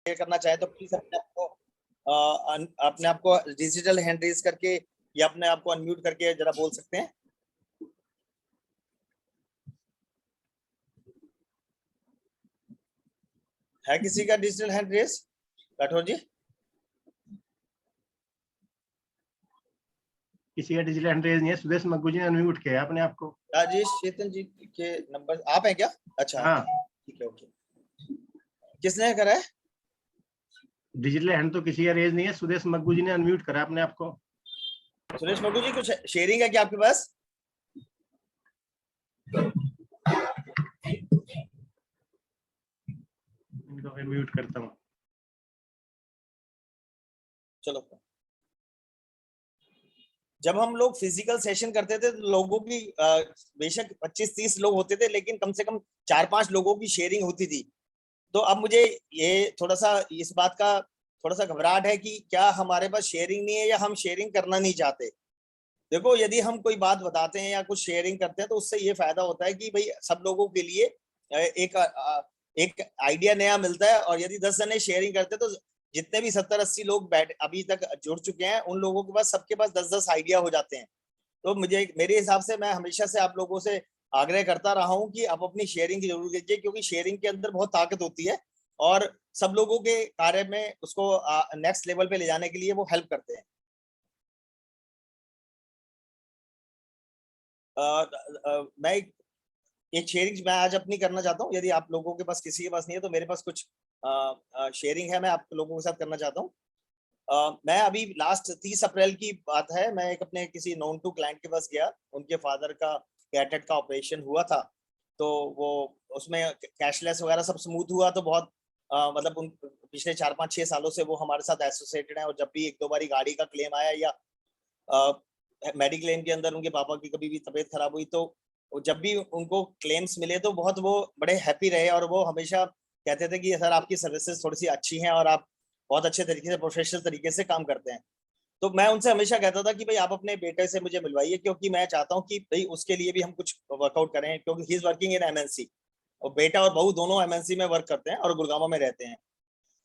करना चाहे तो प्लीज अपने आप को डिजिटल हैंड रेज करके या अपने आप को अनम्यूट करके जरा बोल सकते हैं। है किसी का डिजिटल हैंड रेज? राठौर जी, किसी का डिजिटल हैंड रेज नहीं है। सुदेश मग्गू जी ने अनम्यूट किया अपने आप को। राजेश चेतन जी के नंबर आप हैं क्या? अच्छा हाँ, ठीक है, ओके। किसने करा है? डिजिटल हैंड तो किसी का रेज नहीं है। सुदेश मग्गू जी ने अनम्यूट करा अपने आप को। सुरेश मग्गू जी, कुछ शेयरिंग है क्या आपके पास? इनको फिर म्यूट करता हूँ। चलो, जब हम लोग फिजिकल सेशन करते थे तो लोगों की बेशक 25-30 लोग होते थे, लेकिन कम से कम 4-5 लोगों की शेयरिंग होती थी। तो अब मुझे ये थोड़ा सा इस बात का थोड़ा सा घबराहट है कि क्या हमारे पास शेयरिंग नहीं है या हम शेयरिंग करना नहीं चाहते। देखो, यदि हम कोई बात बताते हैं या कुछ शेयरिंग करते हैं तो उससे ये फायदा होता है कि भाई सब लोगों के लिए एक आइडिया नया मिलता है। और यदि 10 जने शेयरिंग करते हैं तो जितने भी 70-80 लोग बैठ अभी तक जुड़ चुके हैं उन लोगों के पास सबके पास 10-10 आइडिया हो जाते हैं। तो मुझे मेरे हिसाब से मैं हमेशा से आप लोगों से आग्रह करता रहा हूं कि आप अपनी शेयरिंग की जरूर कीजिए, क्योंकि शेयरिंग के अंदर बहुत ताकत होती है और सब लोगों के कार्य में उसको नेक्स्ट लेवल पे ले जाने के लिए वो हेल्प करते हैं। मैं एक शेयरिंग मैं आज अपनी करना चाहता हूँ। यदि आप लोगों के पास किसी के पास नहीं है तो मेरे पास कुछ शेयरिंग है, मैं आप लोगों के साथ करना चाहता हूँ। मैं अभी लास्ट 30 अप्रैल की बात है, मैं एक अपने किसी नोन टू क्लाइंट के पास गया। उनके फादर का कैटेट का ऑपरेशन हुआ था, तो वो उसमें कैशलेस वगैरह सब स्मूथ हुआ। तो बहुत मतलब उन पिछले 4-5-6 सालों से वो हमारे साथ एसोसिएटेड है। और जब भी 1-2 बारी गाड़ी का क्लेम आया या मेडिक्लेम के अंदर उनके पापा की कभी भी तबीयत खराब हुई तो जब भी उनको क्लेम्स मिले तो बहुत वो बड़े हैप्पी रहे। और वो हमेशा कहते थे कि सर आपकी सर्विसेज थोड़ी सी अच्छी हैं और आप बहुत अच्छे तरीके से प्रोफेशनल तरीके से काम करते हैं। तो मैं उनसे हमेशा कहता था कि भाई आप अपने बेटे से मुझे मिलवाइए, क्योंकि मैं चाहता हूँ कि भाई उसके लिए भी हम कुछ वर्कआउट करें, क्योंकि he is working in MNC और बेटा और बहू दोनों एमएनसी में वर्क करते हैं और गुड़गांव में रहते हैं।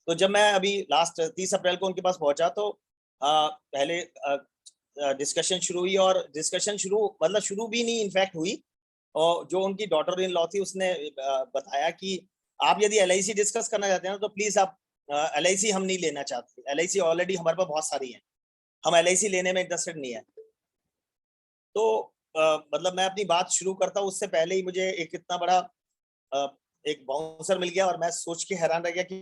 तो जब मैं अभी लास्ट 30 अप्रैल को उनके पास पहुंचा तो पहले डिस्कशन शुरू हुई। और डिस्कशन शुरू मतलब शुरू भी नहीं इनफैक्ट हुई। और जो उनकी डॉटर इन लॉ थी उसने बताया कि आप यदि LIC डिस्कस करना चाहते हैं तो प्लीज आप LIC हम नहीं लेना चाहते। LIC ऑलरेडी हमारे पास बहुत सारी है, हम LIC लेने में इंटरेस्टेड नहीं है। तो मतलब मैं अपनी बात शुरू करता हूँ उससे पहले ही मुझे एक इतना बड़ा एक बाउंसर मिल गया और मैं सोच के हैरान रह गया कि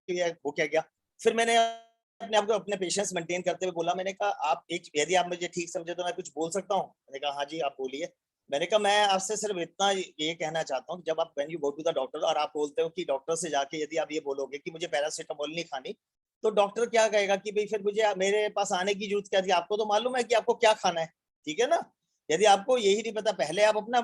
ये हो क्या गया। फिर मैंने अपने आप को अपने पेशेंस मेंटेन करते हुए बोला, मैंने कहा आप एक यदि आप मुझे ठीक समझे तो मैं कुछ बोल सकता हूँ? मैंने कहा हाँ जी आप बोलिए। मैंने कहा मैं आपसे सिर्फ इतना ये कहना चाहता हूँ, जब आप when you go to the doctor और आप बोलते हो कि डॉक्टर से जाके यदि आप ये बोलोगे कि मुझे पैरासिटामोल नहीं खानी, तो डॉक्टर क्या कहेगा कि भाई फिर मुझे मेरे पास आने की जरूरत क्या थी? आपको तो मालूम है कि आपको क्या खाना है, ठीक है ना? यदि आपको यही नहीं पता, पहले आप अपना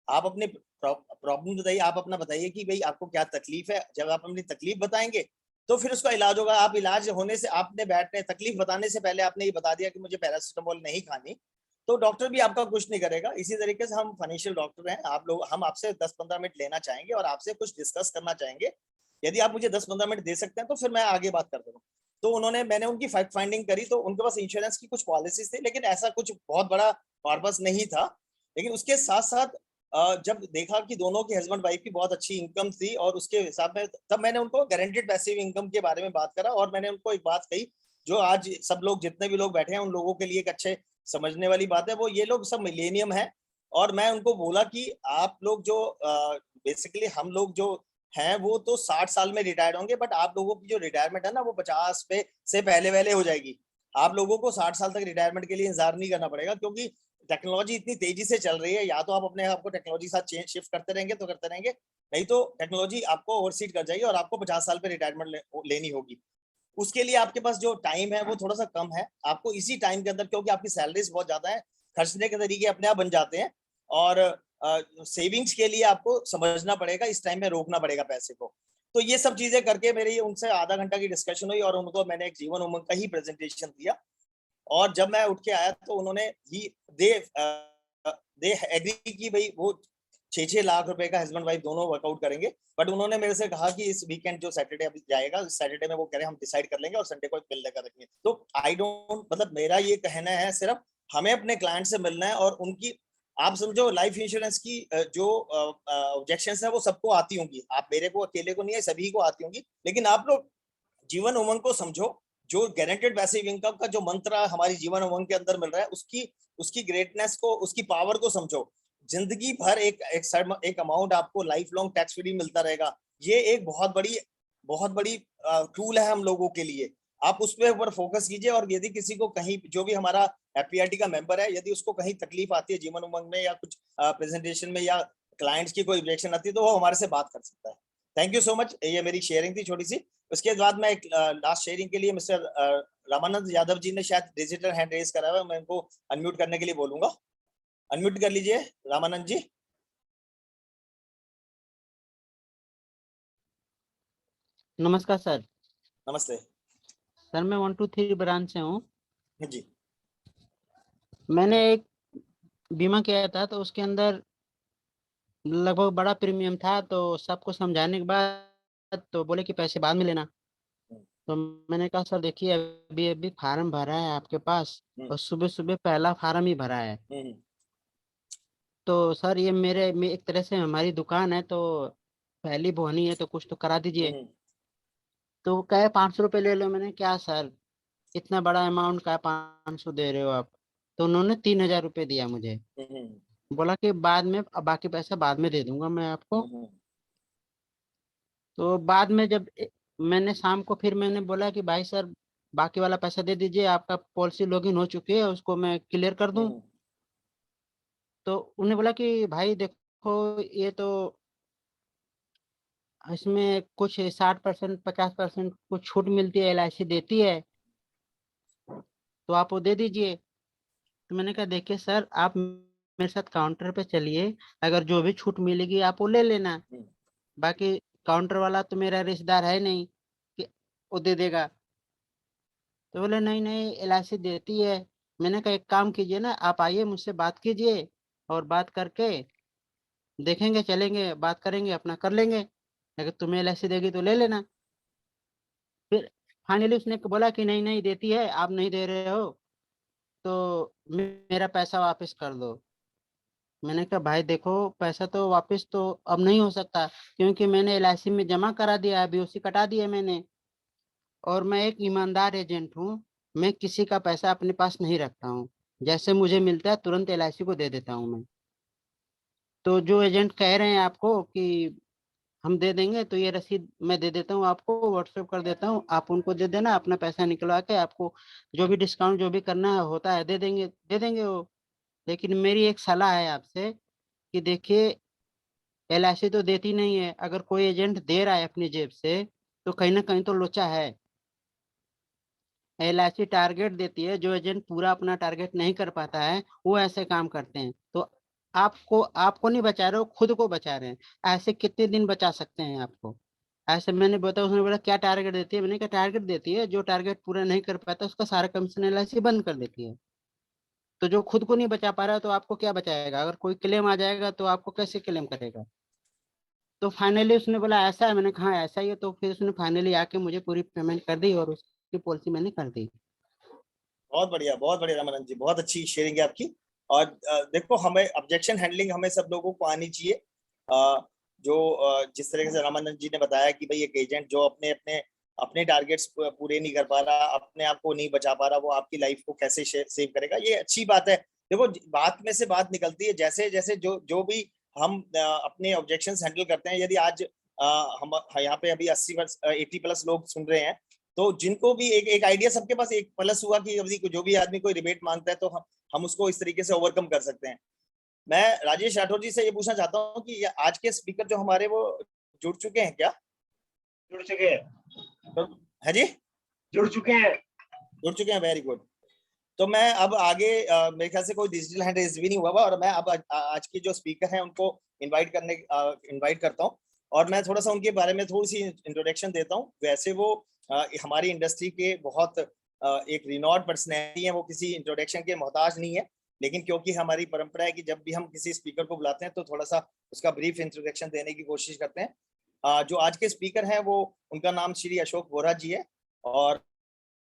आप अपनी प्रॉब्लम बताइए, आप अपना बताइए कि भाई आपको क्या तकलीफ है। जब आप अपनी तकलीफ बताएंगे तो फिर उसका इलाज होगा। आप इलाज होने से आपने बैठने तकलीफ बताने से पहले आपने ये बता दिया कि मुझे पैरासिटामोल नहीं खानी, तो डॉक्टर भी आपका कुछ नहीं करेगा। इसी तरीके से हम फाइनेंशियल डॉक्टर हैं, आप लोग हम आपसे 10-15 मिनट लेना चाहेंगे और आपसे कुछ डिस्कस करना चाहेंगे। यदि आप मुझे 10-15 मिनट दे सकते हैं तो फिर मैं आगे बात कर दूंगा। तो मैंने उनकी फैक्ट फाइंडिंग करी तो उनके पास इंश्योरेंस की कुछ पॉलिसीज थी, लेकिन ऐसा कुछ बहुत बड़ा पर्पस नहीं था। लेकिन उसके साथ साथ जब देखा कि दोनों की हस्बैंड वाइफ की बहुत अच्छी इनकम थी और उसके हिसाब में तब मैंने उनको गारंटेड पैसिव इनकम के बारे में बात करा। और मैंने उनको एक बात कही जो आज सब लोग जितने भी लोग बैठे हैं उन लोगों के लिए एक अच्छे समझने वाली बात है। वो ये लोग सब मिलेनियम है। और मैं उनको बोला कि आप लोग जो बेसिकली हम लोग जो हैं वो तो 60 साल में रिटायर्ड होंगे, बट आप लोगों की जो रिटायरमेंट है ना वो 50 पे से पहले हो जाएगी। आप लोगों को 60 साल तक रिटायरमेंट के लिए इंतजार नहीं करना पड़ेगा, क्योंकि टेक्नोलॉजी इतनी तेजी से चल रही है। या तो आप अपने आप को टेक्नोलॉजी साथ चेंज शिफ्ट करते रहेंगे तो करते रहेंगे, नहीं तो टेक्नोलॉजी आपको ओवरसीड कर जाएगी और आपको 50 साल पे रिटायरमेंट लेनी होगी। उसके लिए आपके पास जो टाइम है वो थोड़ा सा कम है। आपको इसी टाइम के अंदर, क्योंकि आपकी सैलरीज बहुत ज्यादा है, खर्चने के तरीके अपने आप बन जाते हैं और सेविंग्स के लिए आपको समझना पड़ेगा, इस टाइम में रोकना पड़ेगा पैसे को। तो ये सब चीजें करके मेरी उनसे आधा घंटा की डिस्कशन हुई और उनको मैंने एक जीवन उमंग का ही प्रेजेंटेशन दिया। और जब मैं उठ के आया तो उन्होंने ही दे एग्री की भाई वो 6 लाख रुपए का हस्बैंड वाइफ दोनों वर्कआउट करेंगे। बट उन्होंने मेरे से कहा कि इस वीकेंड जो सैटरडे अभी जाएगा, इस सैटरडे में वो कह रहे हैं हम डिसाइड कर लेंगे और संडे को मिलने का रखेंगे। तो आई डोंट, मतलब मेरा ये कहना है सिर्फ हमें अपने क्लाइंट से मिलना है, और उनकी आप समझो लाइफ इंश्योरेंस की जो ऑब्जेक्शंस है वो सबको आती होंगी, आप मेरे को अकेले को नहीं है, सभी को आती होंगी। लेकिन आप लोग जीवन उमंग को समझो, जो गारंटेड पैसिव इनकम का जो मंत्र हमारी जीवन उमंग के अंदर मिल रहा है, उसकी ग्रेटनेस को, उसकी पावर को समझो। जिंदगी भर एक अमाउंट आपको लाइफ लॉन्ग टैक्स फ्री मिलता रहेगा। ये एक बहुत बड़ी टूल है हम लोगों के लिए। आप उस पे ऊपर फोकस कीजिए, और यदि किसी को कहीं, जो भी हमारा एफपीआईटी का मेंबर है, यदि उसको कहीं तकलीफ आती है जीवन उमंग में या कुछ प्रेजेंटेशन में, या क्लाइंट्स की कोई ऑब्जेक्शन आती है, तो वो हमारे से बात कर सकता है। Thank you so much. ये मेरी शेयरिंग थी छोटी सी। उसके बाद मैं एक लास्ट शेयरिंग के लिए मिस्टर रामानंद यादव जी ने शायद डिजिटल हैंड रेज करा हुआ है, मैं उनको अनम्यूट करने के लिए बोलूंगा। अनम्यूट कर लीजिए रामानंद जी। नमस्कार सर। नमस्ते सर मैं 123 ब्रांच से हूँ। जी। मैंने एक बीमा किया था, तो उसके अंदर लगभग बड़ा प्रीमियम था, तो सबको समझाने के बाद तो बोले कि पैसे बाद में लेना। तो मैंने कहा सर देखिए, अभी अभी फार्म भरा है आपके पास, और सुबह सुबह पहला फार्म ही भरा है। तो सर ये एक तरह से हमारी दुकान है, तो पहली बोहनी है, तो कुछ तो करा दीजिए। तो वो कहे 500 रुपये ले लो। मैंने क्या सर, इतना बड़ा अमाउंट का 500 दे रहे हो आप? तो उन्होंने 3000 रुपये दिया मुझे। बोला कि बाद में, अब बाकी पैसा बाद में दे दूंगा मैं आपको। तो बाद में जब मैंने शाम को फिर मैंने बोला कि भाई सर बाकी वाला पैसा दे दीजिए, आपका पॉलिसी लॉगिन हो चुकी है, उसको मैं क्लियर कर दूं। तो उन्हें बोला कि भाई देखो, ये तो इसमें कुछ 60% 50% कुछ छूट मिलती है, LIC देती है, तो आप वो दे दीजिए। तो मैंने कहा देखिए सर, आप मेरे साथ काउंटर पे चलिए, अगर जो भी छूट मिलेगी आप वो ले लेना। बाकी काउंटर वाला तो मेरा रिश्तेदार है नहीं कि वो दे देगा। तो बोले नहीं नहीं, LIC देती है। मैंने कहा एक काम कीजिए ना, आप आइए मुझसे बात कीजिए, और बात करके देखेंगे, चलेंगे, बात करेंगे, अपना कर लेंगे। अगर तुम्हें LIC देगी तो ले लेना। फिर फाइनली उसने बोला कि नहीं नहीं देती है, आप नहीं दे रहे हो तो मेरा पैसा वापस कर दो। मैंने कहा भाई देखो, पैसा तो वापस तो अब नहीं हो सकता, क्योंकि मैंने LIC में जमा करा दिया है, BOC कटा दिया मैंने, और मैं एक ईमानदार एजेंट हूँ। मैं किसी का पैसा अपने पास नहीं रखता हूँ, जैसे मुझे मिलता है तुरंत LIC को दे देता हूँ मैं। तो जो एजेंट कह रहे हैं आपको कि हम दे देंगे, तो ये रसीद मैं दे देता हूँ आपको, व्हाट्सएप कर देता हूँ, आप उनको दे देना, अपना पैसा निकलवा के आपको जो भी डिस्काउंट जो भी करना है होता है दे देंगे वो। लेकिन मेरी एक सलाह है आपसे कि देखिए, LIC तो देती नहीं है, अगर कोई एजेंट दे रहा है अपनी जेब से तो कहीं ना कहीं तो लोचा है। LIC टारगेट देती है, जो एजेंट पूरा अपना टारगेट नहीं कर पाता है वो ऐसे काम करते हैं। तो आपको आपको नहीं बचा रहे हो, खुद को बचा रहे हैं। ऐसे कितने दिन बचा सकते हैं आपको? ऐसे मैंने बताया, उसने बोला क्या टारगेट देती है? मैंने कहा टारगेट देती है, जो टारगेट पूरा नहीं कर पाता उसका सारा कमीशन LIC बंद कर देती है। तो जो खुद को नहीं बचा पा रहा है तो आपको क्या बचाएगा? अगर कोई क्लेम आ जाएगा तो आपको कैसे क्लेम करेगा? तो फाइनली उसने बोला ऐसा है। मैंने कहा हाँ, ऐसा ही है। तो फिर उसने फाइनली आके मुझे पूरी पेमेंट कर दी, और उसकी पॉलिसी मैंने कर दी। बहुत बढ़िया रामानंद जी, बहुत अच्छी शेयरिंग है आपकी। और देखो, हमें ऑब्जेक्शन हैंडलिंग हमें सब लोगों को आनी चाहिए। जो जिस तरीके से रामानंद जी ने बताया कि भाई एक एजेंट जो अपने अपने अपने टारगेट्स पूरे नहीं कर पा रहा, अपने आप को नहीं बचा पा रहा, वो आपकी लाइफ को कैसे सेव करेगा, ये अच्छी बात है। देखो, बात में से बात निकलती है, जैसे जैसे जो जो भी हम अपने ऑब्जेक्शंस हैंडल करते हैं। यदि आज हम यहाँ पे अभी 80+ लोग सुन रहे हैं, तो जिनको भी एक आइडिया, सबके पास एक प्लस हुआ कि अभी जो भी आदमी कोई रिबेट मांगता है तो हम उसको इस तरीके से ओवरकम कर सकते हैं। मैं राजेश राठौर जी से ये पूछना चाहता हूँ कि आज के स्पीकर जो हमारे, वो जुड़ चुके हैं क्या? जुड़ चुके हैं। तो है जी, जुड़ चुके हैं। Very good. तो मैं अब आगे मेरे ख्याल से कोई डिजिटल हैंड रेज भी नहीं हुआ और मैं अब आज के जो स्पीकर हैं उनको इनवाइट करता हूँ, और मैं थोड़ा सा उनके बारे में थोड़ी सी इंट्रोडक्शन देता हूँ। वैसे वो हमारी इंडस्ट्री के बहुत एक रिनॉर्ड पर्सनैलिटी है, वो किसी इंट्रोडक्शन के मोहताज नहीं है। लेकिन क्योंकि हमारी परंपरा है कि जब भी हम किसी स्पीकर को बुलाते हैं तो थोड़ा सा उसका ब्रीफ इंट्रोडक्शन देने की कोशिश करते हैं। जो आज के स्पीकर हैं वो, उनका नाम श्री अशोक बोरा जी है, और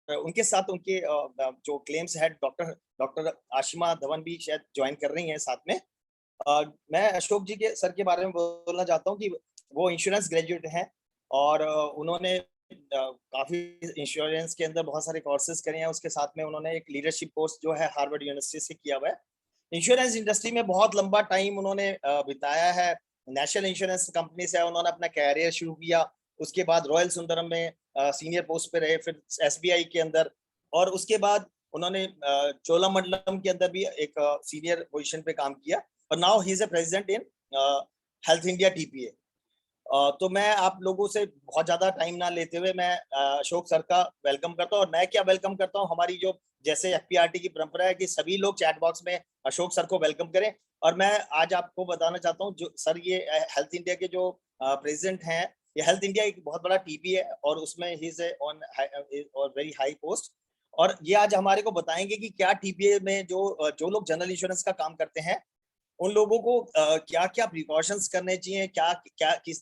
उनके साथ उनके जो claims head doctor Ashima Dhawan भी शायद ज्वाइन कर रही हैं साथ में। मैं अशोक जी के सर के बारे में बोलना चाहता हूँ कि वो इंश्योरेंस ग्रेजुएट हैं, और उन्होंने काफी इंश्योरेंस के अंदर बहुत सारे कोर्सेज करे हैं। उसके साथ में उन्होंने एक लीडरशिप कोर्स जो है हार्वर्ड यूनिवर्सिटी से किया हुआ है। इंश्योरेंस इंडस्ट्री में बहुत लंबा टाइम उन्होंने बिताया है। नेशनल इंश्योरेंस कंपनी से उन्होंने अपना कैरियर शुरू किया, उसके बाद रॉयल सुंदरम में सीनियर पोस्ट पे रहे, फिर एसबीआई के अंदर, और उसके बाद उन्होंने चोलामंडलम के अंदर भी एक सीनियर पोजीशन पे काम किया, और now he is a president in health India TPA. तो मैं आप लोगों से बहुत ज्यादा टाइम ना लेते हुए मैं अशोक सर का वेलकम करता हूँ। और मैं क्या वेलकम करता हूँ, हमारी जो जैसे एफपीआरटी की परंपरा है कि सभी लोग चैट बॉक्स में अशोक सर को वेलकम करें। और मैं आज आपको बताना चाहता हूँ, जो सर ये हेल्थ इंडिया के जो प्रेसिडेंट हैं, ये हेल्थ इंडिया एक बहुत बड़ा टीपी है और उसमें he is on very high post. और ये आज हमारे को बताएंगे कि क्या टीपीए में जो लोग जनरल इंश्योरेंस का काम करते हैं उन लोगों को क्या क्या प्रिकॉशंस करने चाहिए, क्या क्या किस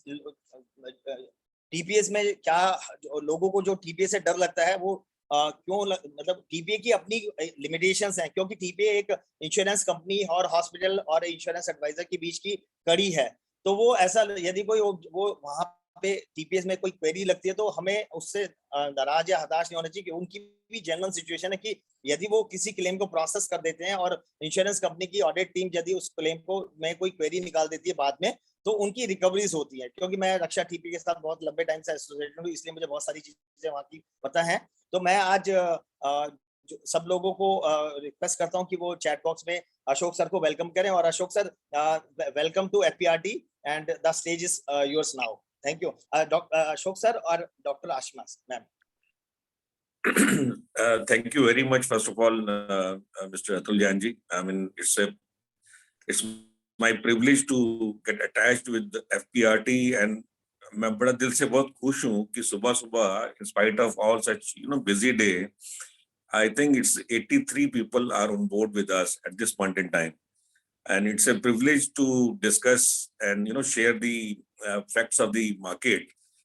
टीपीएस में क्या लोगों को जो टीपीए से डर लगता है वो क्यों मतलब टीपीए की अपनी लिमिटेशंस हैं, क्योंकि टीपीए एक इंश्योरेंस कंपनी और हॉस्पिटल और इंश्योरेंस एडवाइजर के बीच की कड़ी है। तो वो ऐसा यदि कोई वो वहां पे टीपीएस में कोई क्वेरी लगती है तो हमें उससे नाराज या हताश नहीं होना चाहिए, कि उनकी भी जनरल सिचुएशन है कि यदि वो किसी क्लेम को प्रोसेस कर देते हैं और इंश्योरेंस कंपनी की ऑडिट टीम यदि उस क्लेम को में कोई क्वेरी निकाल देती है बाद में, तो उनकी रिकवरीज होती है। क्योंकि मैं रक्षा टीपी के साथ बहुत लंबे टाइम से एसोसिएटेड हूँ, इसलिए मुझे बहुत सारी चीजें वहाँ की पता है। तो मैं आज सब लोगों को रिक्वेस्ट करता हूँ कि वो चैट बॉक्स में अशोक सर को वेलकम करें। और Ashok sir, welcome to FPRT and the stage is yours now. Thank you Ashok sir और doctor Ashima ma'am. Thank you very much, first of all, Mr. Atul Jain ji. I mean, it's my privilege to get attached with the FPRT, and मैं बड़ा दिल से बहुत खुश हूँ कि सुबह सुबह, in spite of all such busy day, I think it's 83 people are on board with us at this point in time, and it's a privilege to discuss and share the facts of the market,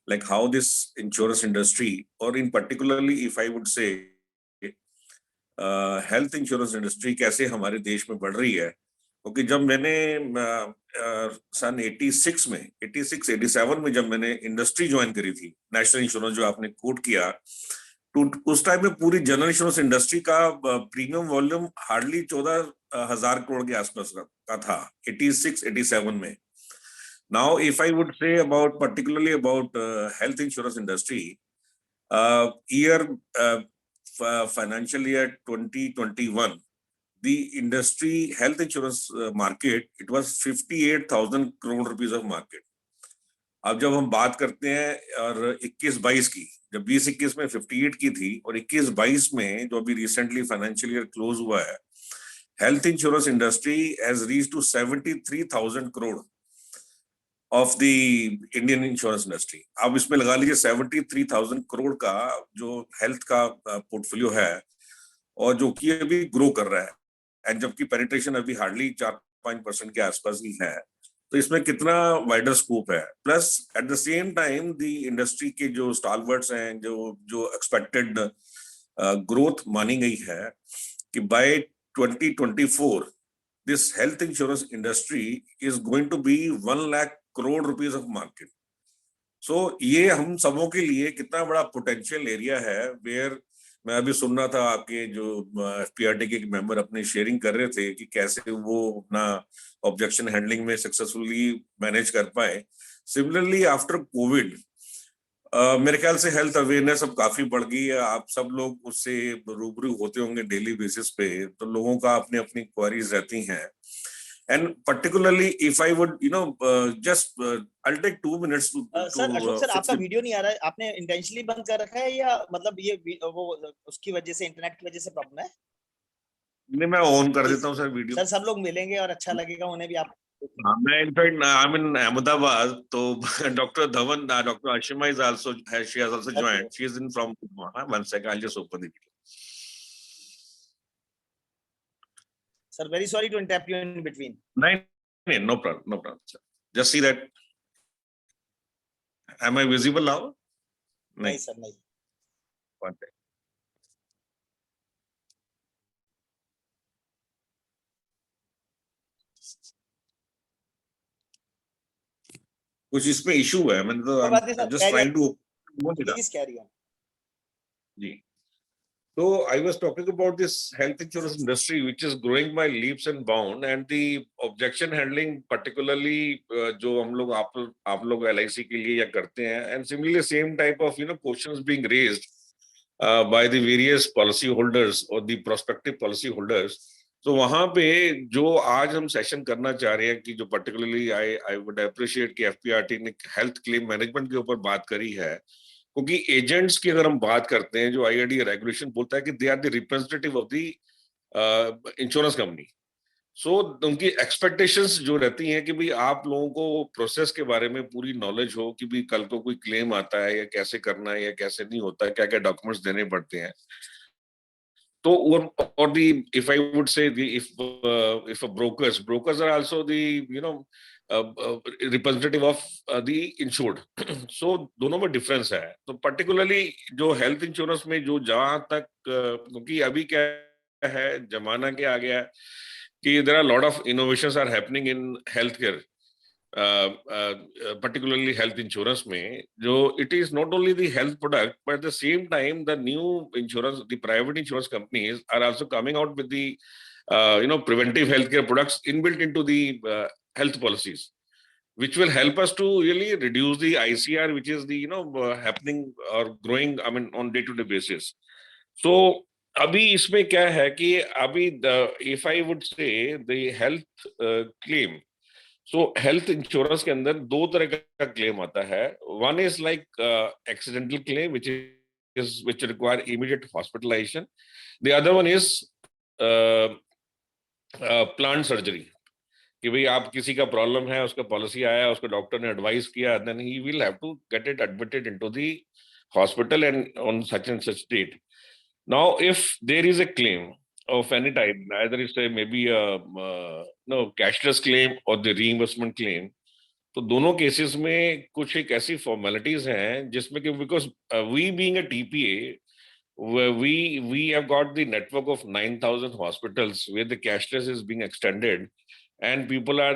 like how this insurance industry, or in particularly if I would say health insurance industry कैसे हमारे देश में बढ़ रही है। क्योंकि जब मैंने सन 87 में जब मैंने इंडस्ट्री ज्वाइन करी थी, नेशनल इंश्योरेंस जो आपने कोट किया, तो उस टाइम में पूरी जनरल इंश्योरेंस इंडस्ट्री का प्रीमियम वॉल्यूम हार्डली 14,000 करोड़ के आसपास का था 86-87 में। Now, if I would say particularly about health insurance industry, financial year 2021, the industry health insurance market, it was 58,000 crore rupees of market. अब जब हम बात करते हैं और 21-22 की, जब 20-21 में 58 की थी और 21-22 में जो अभी रिसेंटली फाइनेंशियल ईयर क्लोज हुआ है, health insurance industry has reached to 73,000 crore of the Indian insurance industry. अब इसमें लगा लीजिए 73,000 करोड़ का जो हेल्थ का पोर्टफोलियो है, और जो कि अभी ग्रो कर रहा है, एंड जबकि पेनिट्रेशन अभी हार्डली 4-5% के आसपास ही है। तो इसमें कितना वाइडर स्कोप है। Plus at the same time the industry के जो स्टालवर्ड्स हैं, जो एक्सपेक्टेड ग्रोथ मानी गई है कि by 2024 this health insurance industry is going to be 1 lakh crore rupees of market. So ये हम सबों के लिए कितना बड़ा पोटेंशियल एरिया है। वेयर मैं अभी सुन रहा था आपके जो एफपीआरटी के मेंबर अपने शेयरिंग कर रहे थे कि कैसे वो अपना ऑब्जेक्शन हैंडलिंग में सक्सेसफुली मैनेज कर पाए। सिमिलरली आफ्टर कोविड मेरे ख्याल से हेल्थ अवेयरनेस अब काफी बढ़ गई है। आप सब लोग उससे रूबरू होते होंगे डेली बेसिस पे, तो लोगों का अपनी अपनी क्वेरीज रहती हैं। And particularly if I would just I'll take 2 minutes to sir Ashok sir, आपका वीडियो नहीं आ रहा है, आपने इंटेंशनली बंद कर रखा है या मतलब ये वो उसकी वजह से, इंटरनेट की वजह से प्रॉब्लम है? नहीं, मैं ऑन कर देता हूँ सर वीडियो। सर सब लोग मिलेंगे और अच्छा लगेगा उन्हें भी। आप मैं इनफैक्ट आई एम इन अहमदाबाद, तो doctor Dhawan, doctor Ashima is also she has also joined. She is in from one second, I'll just open the video. Sir, very sorry to interrupt you in between. No problem, sir. Just see that. Am I visible now? नहीं sir, नहीं. One second. कुछ इसमें issue है, मैंने तो just trying to Please carry on. Ji. So I was talking about this health insurance industry, which is growing by leaps and bounds, and the objection handling, particularly जो हम लोग आप लोग LIC के लिए या करते हैं, and similarly same type of questions being raised by the various policy holders or the prospective policy holders. तो वहां पे जो आज हम सेशन करना चाह रहे हैं कि जो particularly I would appreciate कि FPRT ने हेल्थ क्लेम मैनेजमेंट के ऊपर बात करी है, क्योंकि एजेंट्स की अगर हम बात करते हैं, जो IRDAI रेगुलेशन बोलता है कि they are the representative of the insurance company. So उनकी एक्सपेक्टेशंस जो रहती हैं कि भाई आप लोगों को प्रोसेस के बारे में पूरी नॉलेज हो कि भाई कल को कोई क्लेम आता है या कैसे करना है या कैसे नहीं होता है, क्या क्या डॉक्यूमेंट्स देने पड़ते हैं. तो और the if I would say if a brokers are also the representative of the insured. So दोनों में डिफरेंस है. तो पर्टिकुलरली जो हेल्थ इंश्योरेंस में जो जहां तक क्योंकि अभी क्या है, जमाना क्या आ गया है कि there are a lot of innovations are happening in healthcare, particularly health insurance में, जो it is not only the health product, but at the same time the new insurance, the private insurance companies are also coming out with the preventive healthcare products inbuilt into the health policies, which will help us to really reduce the ICR, which is the happening or growing, I mean, on day-to-day basis. So अभी इसमें क्या है कि अभी if I would say the health claim, so health insurance के अंदर दो तरह का क्लेम आता है. One is like accidental claim, which require immediate hospitalization. The other one is planned surgery, कि भाई आप किसी का प्रॉब्लम है, उसका पॉलिसी आया, उसको डॉक्टर ने एडवाइस किया, then he will have to get it admitted into the hospital and on such and such date. Now, if there is a claim of any type, either it's a maybe a cashless claim or the reimbursement claim, तो दोनों cases में कुछ एक ऐसी formalities हैं जिसमें कि because we being a TPA, we have got the network of 9,000 hospitals where the cashless is being extended, and people are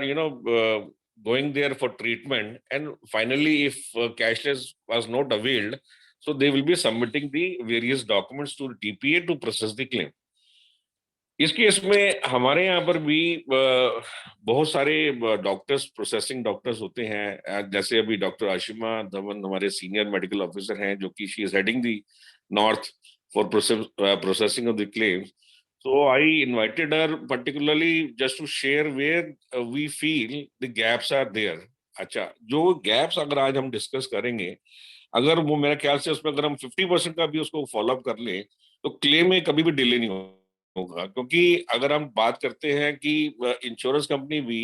going there for treatment, and finally if cashless was not availed, so they will be submitting the various documents to the TPA to process the claim. इस case में हमारे यहाँ पर भी बहुत सारे doctors, processing doctors होते हैं, जैसे अभी डॉक्टर आशिमा धवन हमारे सीनियर मेडिकल ऑफिसर हैं, जो कि she is heading the north for processing of the claims. So I invited her particularly just to share where we feel the gaps are there. अच्छा, जो gaps अगर आज हम डिस्कस करेंगे, अगर वो मेरे ख्याल से उसमें अगर हम 50% का भी उसको फॉलो अप कर लें, तो क्लेम में कभी भी डिले नहीं होगा. क्योंकि अगर हम बात करते हैं कि इंश्योरेंस कंपनी भी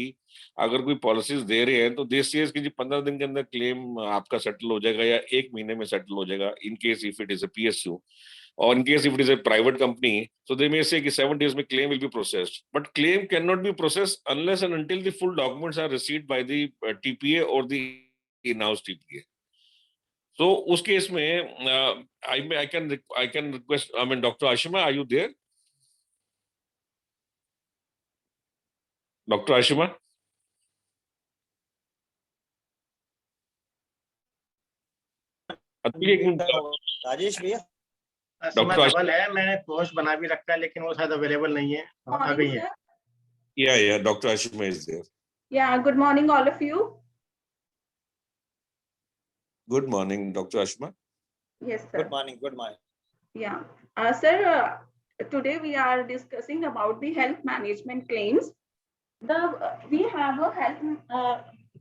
अगर कोई पॉलिसीज दे रहे हैं, तो दे सेज कि जी 15 दिन के अंदर क्लेम आपका सेटल हो जाएगा या 1 महीने में सेटल हो जाएगा, in case if it is a PSU. Or in case if it is a private company, so they may say कि 7 days में claim will be processed. But claim cannot be processed unless and until the full documents are received by the TPA or the in-house TPA. So उस case में I can request, I mean, Dr. Ashima, are you there? Dr. Ashima? Rajesh भैया, doctor है, मैंने post बना भी रखा है, लेकिन वो शायद अवेलेबल नहीं है. आ गई है. Yeah, Dr. Ashima is there. Yeah, good morning all of you. Good morning, Dr. Ashima. Yes, sir. good morning. Yeah, sir, today we are discussing about the health management claims. We have a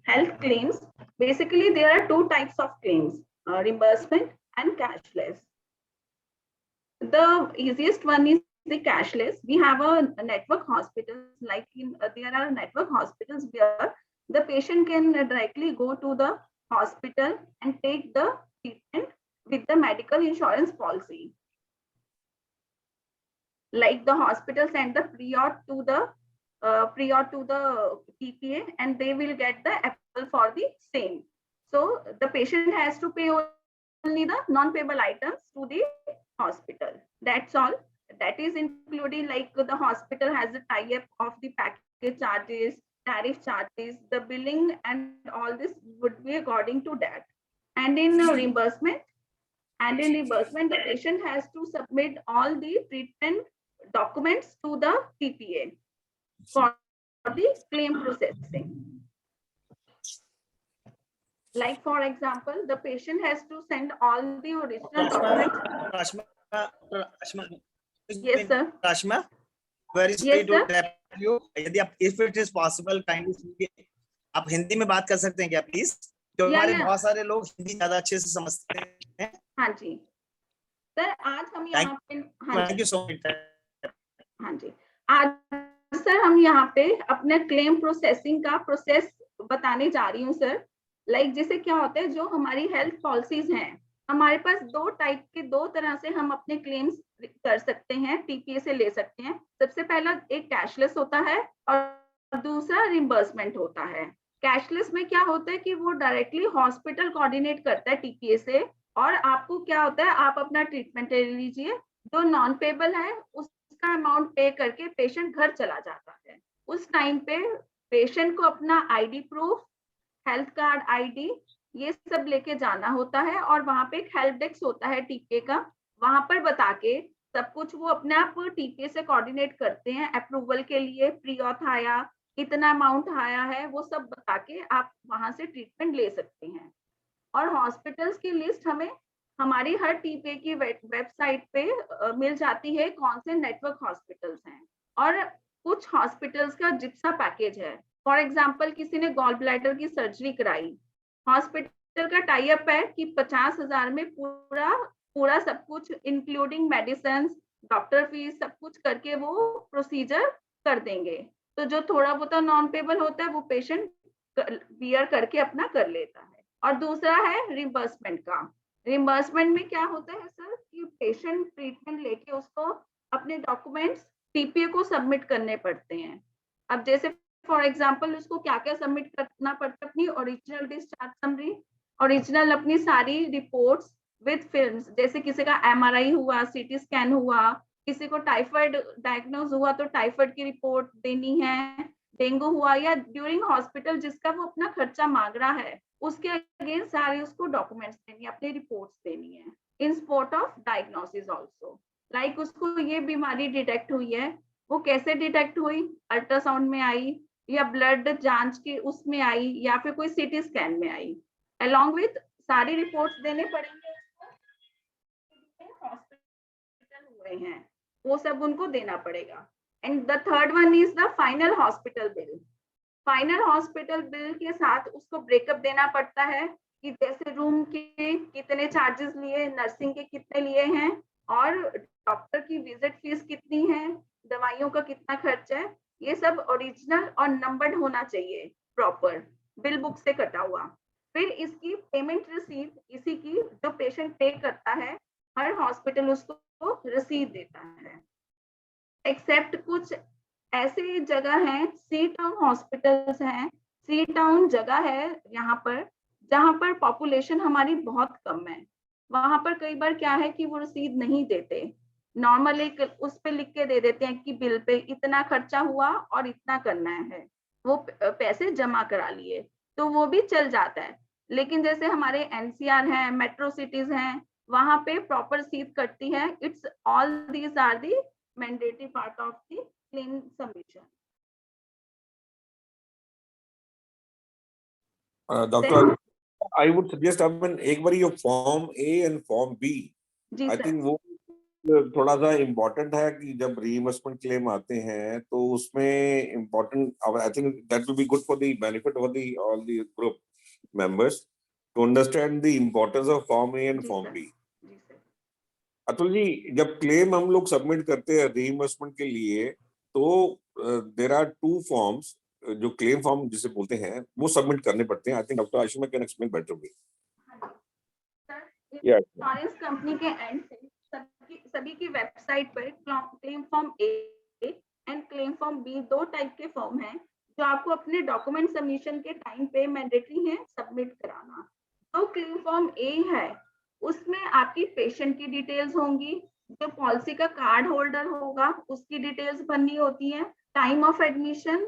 health claims. Basically, there are two types of claims, reimbursement and cashless. The easiest one is the cashless. We have a network hospitals, like there are network hospitals where the patient can directly go to the hospital and take the treatment with the medical insurance policy. Like the hospital send the pre-auth to the prior to the TPA, and they will get the approval for the same. So the patient has to pay only the non-payable items to the hospital. That's all. That is including, like, the hospital has a tie-up of the package charges, tariff charges, the billing, and all this would be according to that. And in reimbursement, the patient has to submit all the treatment documents to the TPA for the claim processing. Like, for example, the patient has to send all the original documents. Yes, sir. Rashma, very sorry Yes, to sir. interrupt you. यदि आप, if it is possible, kindly आप हिंदी में बात कर सकते हैं क्या please? क्योंकि Yeah, हमारे yeah. बहुत सारे लोग हिंदी ज्यादा अच्छे से समझते हैं। हाँ जी सर, आज हम यहाँ पे, हाँ थैंक जी, यू सो मच। हाँ जी, आज सर हम यहाँ पे अपने क्लेम प्रोसेसिंग का प्रोसेस बताने जा रही हूँ सर। लाइक जैसे क्या होता है, जो हमारी हेल्थ पॉलिसीज हैं, हमारे पास दो तरह से हम अपने क्लेम्स कर सकते हैं, टीपीए से ले सकते हैं। सबसे पहला एक कैशलेस होता है और दूसरा रिम्बर्समेंट होता है। कैशलेस में क्या होता है कि वो डायरेक्टली हॉस्पिटल कोऑर्डिनेट करता है टीपीए से, और आपको क्या होता है, आप अपना ट्रीटमेंट ले लीजिए, जो नॉन पेबल है उसका अमाउंट पे करके पेशेंट घर चला जाता है। उस टाइम पे पेशेंट को अपना ID proof, health card ID, ये सब लेके जाना होता है, और वहां पे एक हेल्प डेस्क होता है टीपीए का, वहां पर बता के सब कुछ वो अपने आप टीपीए से कोऑर्डिनेट करते हैं। अप्रूवल के लिए प्री ऑथ आया, कितना अमाउंट आया है, वो सब बता के आप वहां से ट्रीटमेंट ले सकते हैं। और हॉस्पिटल्स की लिस्ट हमें हमारी हर टीपीए की वेबसाइट पे मिल जाती है, कौन से नेटवर्क हॉस्पिटल्स हैं, और कुछ हॉस्पिटल्स का जिप्सा पैकेज है। फॉर एग्जाम्पल, किसी ने गॉल ब्लैडर की सर्जरी कराई, हॉस्पिटल का टाई अप है कि 50,000 में पूरा सब कुछ इंक्लूडिंग मेडिसिन, डॉक्टर फीस, सब कुछ करके वो प्रोसीजर कर देंगे। तो जो थोड़ा बहुत नॉन पेबल होता है वो पेशेंट बियर करके अपना कर लेता है। और दूसरा है रिम्बर्समेंट का। रिम्बर्समेंट में क्या होता है सर कि पेशेंट ट्रीटमेंट लेके उसको अपने डॉक्यूमेंट्स टीपीए को सबमिट करने पड़ते हैं। अब जैसे फॉर एग्जांपल उसको क्या क्या सबमिट करना पड़ता है, अपनी ओरिजिनल डिस्चार्ज समरी, ओरिजिनल अपनी सारी रिपोर्ट्स विद फिल्म्स, जैसे किसी का एमआरआई हुआ, सीटी स्कैन हुआ, किसी को टाइफाइड डायग्नोज हुआ तो टाइफाइड की रिपोर्ट देनी है, डेंगू हुआ या ड्यूरिंग हॉस्पिटल जिसका वो अपना खर्चा मांग रहा है उसके अगेंस्ट सारे उसको डॉक्यूमेंट्स देनी है, अपनी रिपोर्ट्स देनी है। इन spot of diagnosis also, like उसको ये बीमारी डिटेक्ट हुई है, वो कैसे डिटेक्ट हुई, अल्ट्रासाउंड में आई या ब्लड जांच की उसमें आई या फिर कोई सीटी स्कैन में आई, अलॉन्ग विथ सारी रिपोर्ट्स देने पड़ेंगे। हॉस्पिटल हुए हैं वो सब उनको देना पड़ेगा। And the third one is the final hospital bill. Final hospital bill के साथ उसको ब्रेकअप देना पड़ता है कि जैसे रूम के कितने चार्जेस लिए, नर्सिंग के कितने लिए हैं, और डॉक्टर की विजिट फीस कितनी है, दवाइयों का कितना खर्च है, ये सब ओरिजिनल और नंबर्ड होना चाहिए, प्रॉपर बिल बुक से कटा हुआ। फिर इसकी पेमेंट रिसीट, इसी की जो पेशेंट पे करता है हर हॉस्पिटल उसको रसीद देता है। एक्सेप्ट कुछ ऐसी जगह हैं, सी टाउन हॉस्पिटल्स हैं, सी टाउन जगह है यहाँ पर जहाँ पर पॉपुलेशन हमारी बहुत कम है, वहां पर कई बार क्या है कि वो रसीद नहीं देते, नॉर्मल एक उस पे लिख के दे देते हैं कि बिल पे इतना खर्चा हुआ और इतना करना है, वो पैसे जमा करा लिए तो वो भी चल जाता है। लेकिन जैसे हमारे एनसीआर हैं, मेट्रो सिटीज हैं, वहां पे प्रॉपर रसीद कटती है। It's all these are the mandatory part of the claim submission. Doctor, I would suggest एक बार ये form A and form B, जी आई सर, थिंक वो थोड़ा सा इम्पोर्टेंट है कि जब रीइंबर्समेंट क्लेम आते हैं तो उसमें important, I think that will be good for the benefit of the all the group members to understand the importance of form A and G form sir, B. जी sir. Atul ji, जब claim हम लोग submit करते हैं reimbursement के लिए तो there are two forms जो क्लेम फॉर्म जिसे बोलते हैं वो सबमिट करने पड़ते हैं। I think doctor Ayushman can explain better way. Insurance company के एंड से सभी की वेबसाइट पर claim form A and claim form B, दो टाइप के फॉर्म हैं जो आपको अपने डॉक्यूमेंट सबमिशन के टाइम पे मैंडेटरी है सबमिट कराना। तो क्लेम फॉर्म ए है, उसमें आपकी पेशेंट की डिटेल्स होंगी, जो पॉलिसी का कार्ड होल्डर होगा उसकी डिटेल्स भरनी होती है, time of admission,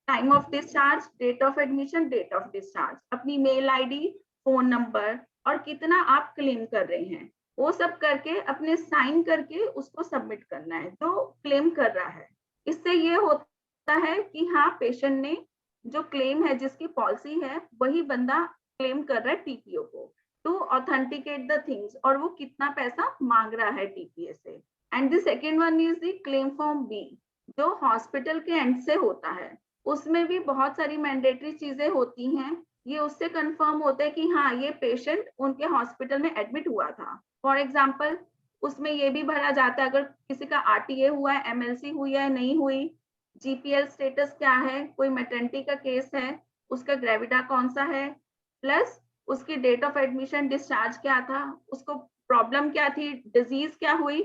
time of discharge, date of admission, date of discharge, अपनी मेल आईडी, फोन नंबर और कितना आप क्लेम कर रहे हैं, वो सब करके अपने साइन करके उसको सबमिट करना है जो क्लेम कर रहा है। इससे ये होता है कि हाँ, पेशेंट ने जो क्लेम है, जिसकी पॉलिसी है, वही बंदा क्लेम कर रहा है टीपीओ को, टू ऑथेंटिकेट द थिंग्स, और वो कितना पैसा मांग रहा है टीपीए से। And the second one is the claim form B, जो हॉस्पिटल के एंड से होता है। उसमें भी बहुत सारी मैंडेटरी चीजें होती हैं। ये उससे कंफर्म होता है कि हाँ, ये पेशेंट उनके हॉस्पिटल में एडमिट हुआ था। फॉर एग्जांपल, उसमें ये भी भरा जाता है अगर किसी का आरटीए हुआ है, एमएलसी हुई है नहीं हुई, जीपीएल स्टेटस क्या है, कोई मैटरनिटी का केस है, उसका ग्रेविडा कौन सा है, प्लस उसकी डेट ऑफ एडमिशन, डिस्चार्ज क्या था, उसको प्रॉब्लम क्या थी, डिजीज क्या हुई,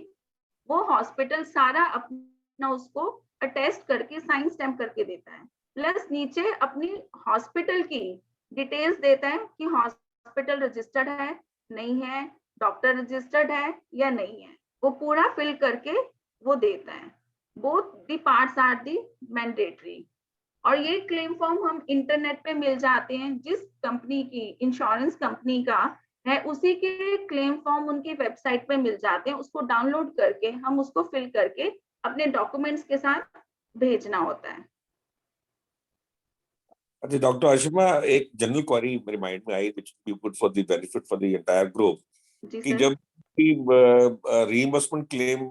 वो हॉस्पिटल सारा अपना उसको अटेस्ट करके साइन स्टैम्प करके देता है। प्लस नीचे अपनी हॉस्पिटल की डिटेल्स देता है कि हॉस्पिटल रजिस्टर्ड है नहीं है, डॉक्टर रजिस्टर्ड है या नहीं है, वो पूरा फिल करके वो देता है। Both the parts are the mandatory. और ये क्लेम फॉर्म हम इंटरनेट पे मिल जाते हैं, जिस कंपनी की, इंश्योरेंस कंपनी का है, उसी के क्लेम फॉर्म उनकी वेबसाइट पे मिल जाते हैं। उसको डाउनलोड करके हम उसको फिल करके अपने डॉक्यूमेंट्स के साथ भेजना होता है। अच्छा डॉक्टर आशिमा, एक जनरल क्वेरी मेरे माइंड में I which we put for the benefit for the entire group, जी कि सर। जब रीइंबर्समेंट क्लेम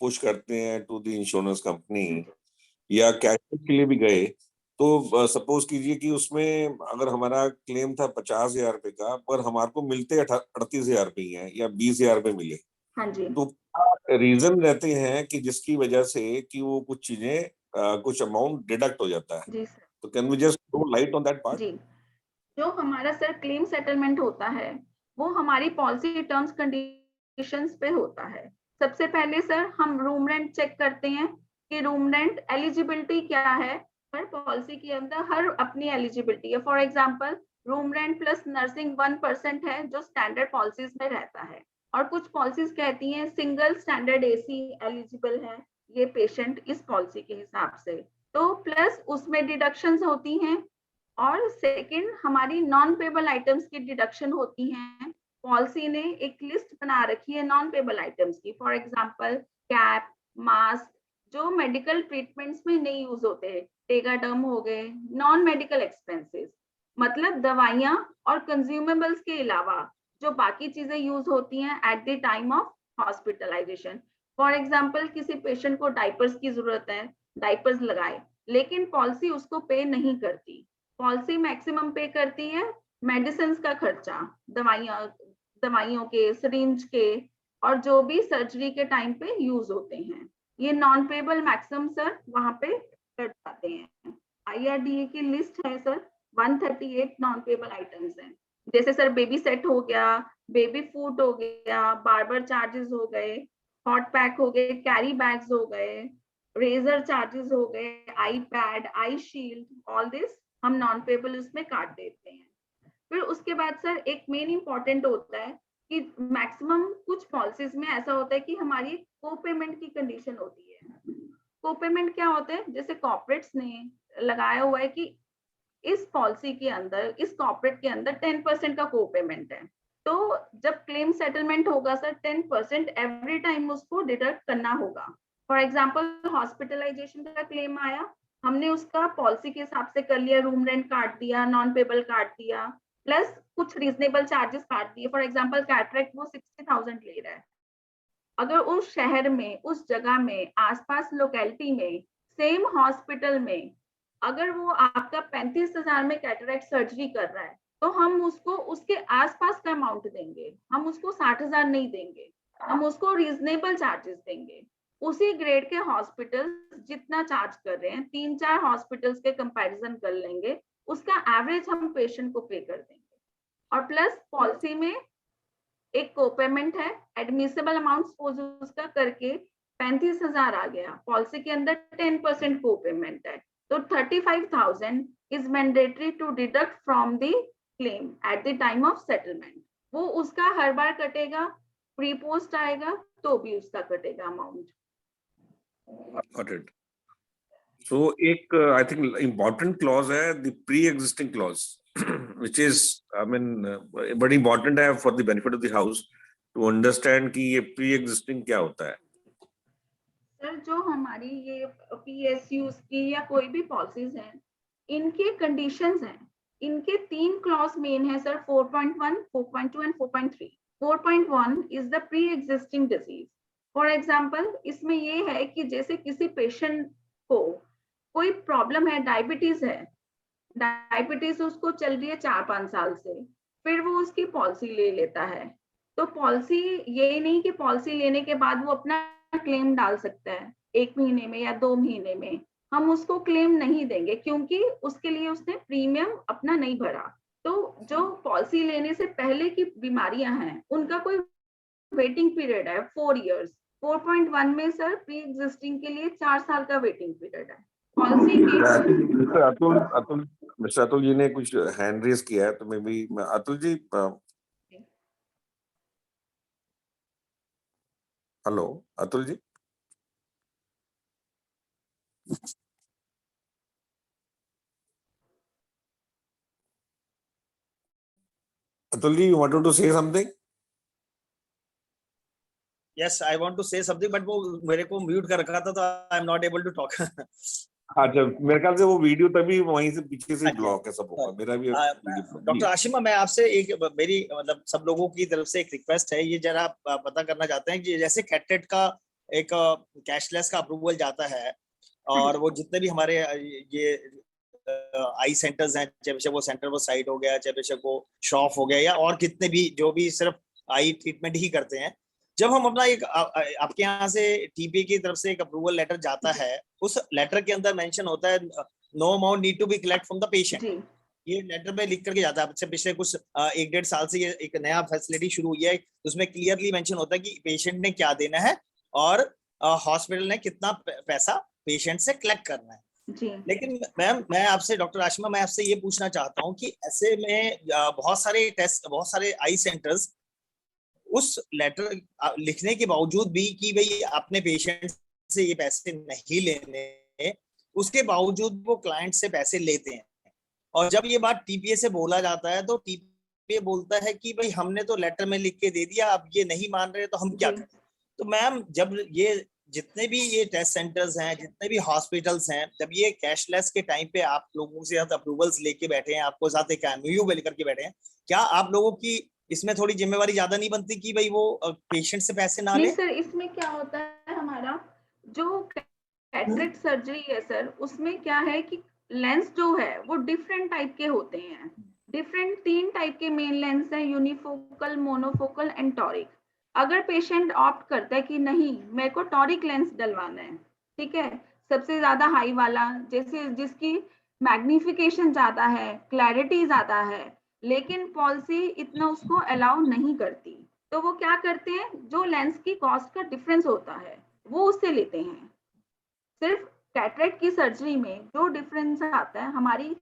पुश करते हैं टू द इंश्योरेंस कंपनी या कैशबैक के लिए भी गए, तो सपोज कीजिए कि उसमें अगर हमारा क्लेम था 50,000 रुपए का, पर हमारे को मिलते 38,000 रुपए हैं या 20,000 रुपए मिले, हाँ जी। तो रीजन रहते हैं कि जिसकी वजह से कि वो कुछ चीजें कुछ अमाउंट डिडक्ट हो जाता है, जी सर। तो can we just throw light on that part? जी, जो हमारा सर क्लेम सेटलमेंट होता है, वो हमारी पॉलिसी टर्म्स कंडीशंस पे होता है। सबसे पहले सर हम रूम रेंट चेक करते हैं कि रूम रेंट एलिजिबिलिटी क्या है। हर पॉलिसी के अंदर हर अपनी एलिजिबिलिटी है। For example, room rent plus nursing 1% है जो स्टैंडर्ड पॉलिसीज में रहता है, और कुछ पॉलिसीज कहती हैं सिंगल स्टैंडर्ड एसी एलिजिबल है ये पेशेंट इस पॉलिसी के हिसाब से, तो प्लस उसमें डिडक्शंस होती हैं। और सेकंड, हमारी नॉन पेबल आइटम्स की डिडक्शन होती हैं। पॉलिसी ने एक लिस्ट बना रखी है नॉन पेबल आइटम्स की। फॉर एग्जांपल, कैप, मास्क, जो मेडिकल ट्रीटमेंट्स में नहीं यूज होते, टेगाडर्म हो गए, नॉन मेडिकल एक्सपेंसेस, मतलब दवाइयां और कंज्यूमेबल्स के अलावा जो बाकी चीजें यूज होती हैं at the time of hospitalization. For example, किसी पेशेंट को डाइपर्स की जरूरत है, डाइपर्स लगाए, लेकिन पॉलिसी उसको पे नहीं करती। पॉलिसी मैक्सिमम पे करती है मेडिसिन का खर्चा, दवाइयों के, सिरिंज के, और जो भी सर्जरी के टाइम पे यूज होते हैं। ये नॉन पेबल मैक्सिमम सर वहां पे कर जाते हैं। IRDA की लिस्ट है सर, 138 नॉन पेबल आइटम्स हैं। जैसे सर बेबी सेट हो गया, बेबी फूड हो गया, बार्बर चार्जेस हो गए, हॉट पैक हो गए, कैरी बैग्स हो गए, रेजर चार्जेस हो गए, eye pad, eye shield, all this हम नॉन पेबल उसमें काट देते हैं। फिर उसके बाद सर एक मेन इंपॉर्टेंट होता है कि मैक्सिमम कुछ पॉलिसीज में ऐसा होता है कि हमारी को पेमेंट की कंडीशन होती है। को पेमेंट क्या होता है, जैसे कॉर्पोरेट्स ने लगाया हुआ है कि इस पॉलिसी के अंदर, इस कॉर्पोरेट के अंदर 10% का को पेमेंट है, तो जब क्लेम सेटलमेंट होगा सर 10% एवरी टाइम उसको डिडक्ट करना होगा। फॉर एग्जाम्पल, हॉस्पिटलाइजेशन का क्लेम आया, हमने उसका पॉलिसी के हिसाब से कर लिया, रूम रेंट काट दिया, नॉन पेबल काट दिया, प्लस कुछ रीजनेबल चार्जेस काट दिए। फॉर एग्जांपल, कैटरेक्ट वो 60,000 ले रहा है, अगर उस शहर में, उस जगह में, आसपास लोकेलिटी में, सेम हॉस्पिटल में अगर वो आपका 35,000 में कैटरेक्ट सर्जरी कर रहा है, तो हम उसको उसके आसपास का अमाउंट देंगे, हम उसको 60,000 नहीं देंगे, हम उसको रीजनेबल चार्जेस देंगे। उसी ग्रेड के हॉस्पिटल जितना चार्ज कर रहे हैं, 3-4 हॉस्पिटल्स के कंपैरिजन कर लेंगे, उसका एवरेज हम पेशेंट को पे कर देंगे। और प्लस पॉलिसी में एक को पेमेंट है, एडमिसिबल अमाउंट उसका करके 35,000 आ गया, पॉलिसी के अंदर 10% को पेमेंट है, तो 35,000 is mandatory to deduct from the claim at the time of settlement. वो उसका हर बार कटेगा, प्री पोस्ट आएगा तो भी उसका कटेगा अमाउंट। Got it. So एक I think important clause है the pre-existing clause which is I mean बड़ी important है for the benefit of the house to understand कि ये pre-existing क्या होता है। सर जो हमारी ये PSUs की या कोई भी पॉलिसीज हैं, इनके कंडीशंस हैं, इनके 3 क्लॉज मेन है sir, 4.1, 4.2 and 4.3। 4.1 is the pre existing disease. For example इसमें ये है कि जैसे किसी पेशेंट को कोई प्रॉब्लम है, डायबिटीज है, डायबिटीज उसको चल रही है 4-5 साल से, फिर वो उसकी पॉलिसी ले लेता है, तो पॉलिसी ये नहीं कि पॉलिसी लेने के बाद वो अपना क्लेम डाल सकता है 1 महीने में या 2 महीने में, हम उसको क्लेम नहीं देंगे क्योंकि उसके लिए उसने प्रीमियम अपना नहीं भरा। तो जो पॉलिसी लेने से पहले की बीमारियां हैं उनका कोई वेटिंग पीरियड है 4 इयर्स। 4.1 में सर प्री एग्जिस्टिंग के लिए 4 साल का वेटिंग पीरियड है। पॉलिसी के मिस्टर अतुल जी ने कुछ हैंड रेज किया है, तो maybe Atul ji, hello Atul ji. Atul ji, you wanted to say something? Yes, I want to say something, but वो मेरे को म्यूट कर रखा था, तो I am not able to talk. अच्छा, मेरे ख्याल से वो वीडियो तभी वहीं से पीछे से ब्लॉक है, सब होगा। मेरा भी डॉक्टर आशिमा, मैं आपसे एक मेरी मतलब सब लोगों की तरफ से एक रिक्वेस्ट है, ये जरा पता करना चाहते हैं कि जैसे कैटरेट का एक कैशलेस का अप्रूवल जाता है, और वो जितने भी हमारे ये आई सेंटर्स हैं, चाहे बेशक वो सेंटर वो साइट हो गया, चाहे बेशक वो शॉप हो गया, या और कितने भी जो भी सिर्फ आई ट्रीटमेंट ही करते हैं, जब हम अपना एक आपके यहाँ से टीपी की तरफ से एक अप्रूवल लेटर जाता है, उस लेटर के अंदर मेंशन होता है no amount need to be collect from the patient. ये लेटर में लिख करके जाता है। पिछले कुछ 1-1.5 साल से ये एक नया फैसिलिटी शुरू हुई है, उसमें क्लियरली मेंशन होता है कि पेशेंट ने क्या देना है और हॉस्पिटल ने कितना पैसा पेशेंट से कलेक्ट करना है। लेकिन मैम, मैं आपसे डॉक्टर आशिमा, मैं आपसे ये पूछना चाहता हूँ कि ऐसे में बहुत सारे टेस्ट, बहुत सारे आई सेंटर्स उस लेटर लिखने के बावजूद भी कि भाई आपने पेशेंट से ये पैसे नहीं लेने, उसके बावजूद वो क्लाइंट से पैसे लेते हैं। और जब ये बात टीपीए से बोला जाता है तो टीपीए बोलता है कि भाई हमने तो लेटर में लिख के दे दिया, अब ये नहीं मान रहे तो हम क्या करें। तो मैम, जब ये जितने भी ये टेस्ट सेंटर्स हैं, जितने भी हॉस्पिटल्स हैं, जब ये कैशलेस के टाइम पे आप लोगों से साथ अप्रूवल्स लेके बैठे हैं, आपको साथ एक एमओयू में लेकर के बैठे हैं, क्या आप लोगों की इसमें थोड़ी जिम्मेवारी ज्यादा नहीं बनती कि भाई वो पेशेंट से पैसे ना ले? सर, इसमें क्या होता है, हमारा जो कैटरेक्ट सर्जरी है सर, उसमें क्या है कि लेंस जो है वो डिफरेंट टाइप के होते हैं। डिफरेंट 3 टाइप के मेन लेंस हैं, यूनिफोकल, मोनोफोकल एंड टॉरिक। अगर पेशेंट ऑप्ट करता है कि नहीं मेरे को टॉरिक लेंस डलवाना है, ठीक है, सबसे ज्यादा हाई वाला, जैसे जिसकी मैग्निफिकेशन ज्यादा है, क्लैरिटी ज्यादा है, लेकिन पॉलिसी इतना उसको अलाउ नहीं करती, तो वो क्या करते हैं, जो लेंस की कॉस्ट का डिफरेंस होता है वो उससे लेते हैं। सिर्फ कैटरेक्ट की सर्जरी में जो डिफरेंस आता है हमारी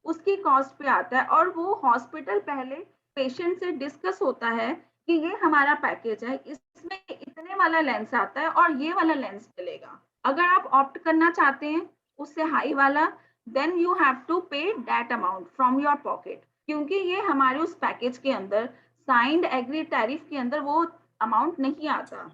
उसकी कॉस्ट पे आता है, और वो हॉस्पिटल पहले पेशेंट से डिस्कस होता है कि ये हमारा पैकेज है, इसमें इतने वाला लेंस आता है और ये वाला लेंस चलेगा। अगर आप ऑप्ट करना चाहते हैं उससे हाई वाला, देन यू हैव टू पे that amount from your pocket, क्योंकि ये हमारे उस पैकेज के अंदर साइंड एग्री टैरिफ के अंदर वो अमाउंट नहीं आता,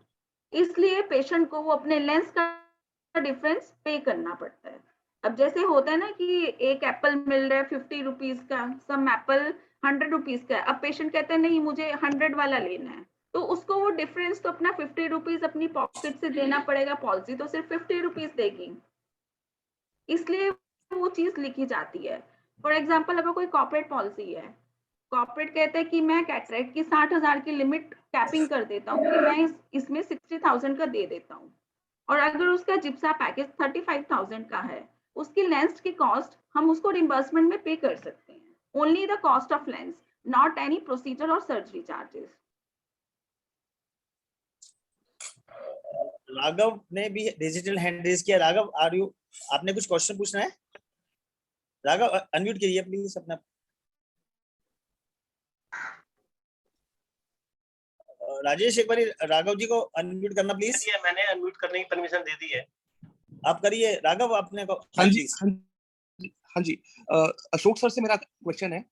इसलिए पेशेंट को वो अपने लेंस का डिफरेंस पे करना पड़ता है। अब जैसे होता है ना कि एक एप्पल मिल रहा है 50 रुपीज का, सम एप्पल 100 रुपीज का है, अब पेशेंट कहता है नहीं मुझे 100 वाला लेना है, तो उसको वो डिफरेंस तो अपना 50 रुपीज अपनी पॉकेट से देना पड़ेगा, पॉलिसी तो सिर्फ 50 रुपीज देगी, इसलिए वो चीज लिखी जाती है। फॉर एग्जाम्पल, अगर कोई कॉर्पोरेट पॉलिसी है, कॉर्पोरेट कहता है कि मैं कैटरेक्ट की 60,000 की लिमिट कैपिंग कर देता हूँ कि मैं इसमें 60,000 का दे देता हूँ, और अगर उसका जिप्सा पैकेज 35,000 का है, उसकी लेंस की कॉस्ट हम उसको रिम्बर्समेंट में पे कर सकते हैं, only the cost of lens, not any procedure और सर्जरी चार्जेस। राघव ने भी डिजिटल हैंड रेज किया। राघव आर यू, आपने कुछ क्वेश्चन पूछना है? राघव अनम्यूट करिए प्लीज अपना। राजेश एक बार राघव जी को अनम्यूट करना प्लीज। मैंने अनम्यूट करने की परमिशन दे दी है, आप करिए राघव, आपने को। हाँ जी, हाँ जी। अशोक सर से मेरा क्वेश्चन है।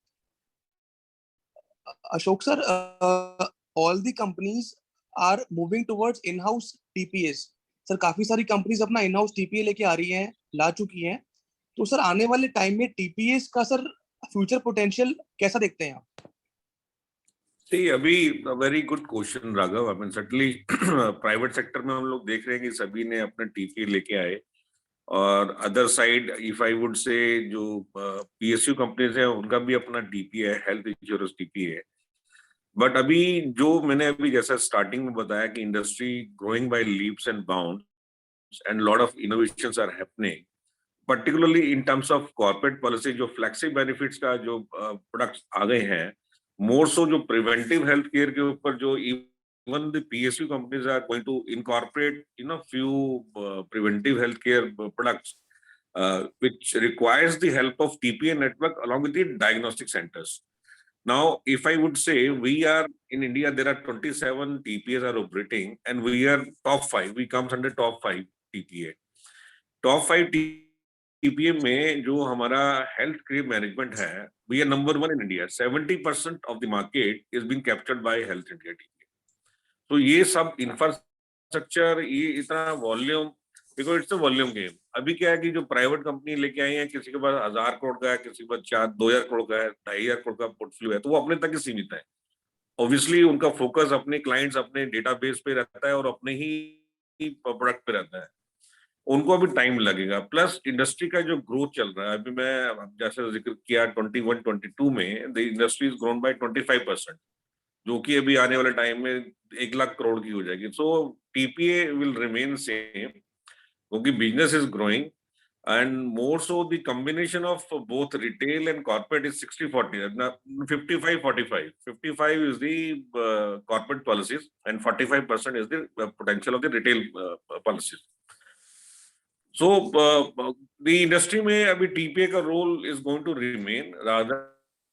Ashok sir, all the companies are moving towards in house TPAs. Sir काफी सारी कंपनीज अपना इन हाउस टीपीए लेके आ रही हैं, ला चुकी हैं। तो सर आने वाले टाइम में टीपीएस का सर फ्यूचर पोटेंशियल कैसा देखते हैं आप? See, अभी very good question Raghav. I mean certainly private sector में हम लोग देख रहे हैं कि सभी ने अपना टीपीए लेके आए, और other side if I would से जो पीएसयू कंपनीज हैं उनका भी अपना टीपीए है, हेल्थ इंश्योरेंस टीपीए है। बट अभी जो मैंने अभी जैसा स्टार्टिंग में बताया कि industry growing by leaps and bounds and lot of innovations are happening, particularly in terms of corporate policy. जो फ्लेक्सी बेनिफिट्स का जो प्रोडक्ट्स आ गए हैं, मोर सो जो प्रिवेंटिव हेल्थ केयर के ऊपर, जो even the PSU companies are going to incorporate, few preventive healthcare products which requires the help of TPA network along with the diagnostic centers. Now, if I would say, we are in India, there are 27 TPAs are operating, and we are top 5. We comes under top 5 TPA. Top 5 TPA में जो हमारा health care management है, we are number 1 in India. 70% of the market is being captured by Health India TPA. तो ये सब infrastructure, ये इतना volume, because it's a volume game. अभी क्या है कि जो प्राइवेट कंपनी लेके आई है, किसी के पास 1000 करोड़ का है, किसी के पास 2000 करोड़ का है, 2500 करोड़ का पोर्टफोलियो है, तो वो अपने तक ही सीमित है। ऑब्वियसली उनका फोकस अपने क्लाइंट्स, अपने डेटाबेस पे रहता है और अपने ही प्रोडक्ट पे रहता है। उनको अभी टाइम लगेगा। प्लस इंडस्ट्री का जो ग्रोथ चल रहा है, अभी मैं जैसे जिक्र किया 21-22 में the industry is grown by 25%, जो कि अभी आने वाले टाइम में 1 लाख करोड़ की हो जाएगी। सो टीपीए विल रिमेन सेम, क्योंकि business is growing, and more so the combination of both retail and corporate is 60-40, 55-45। 55 is the corporate policies and 45% is the potential of the retail policies. So the industry में अभी TPA का role is going to remain rather।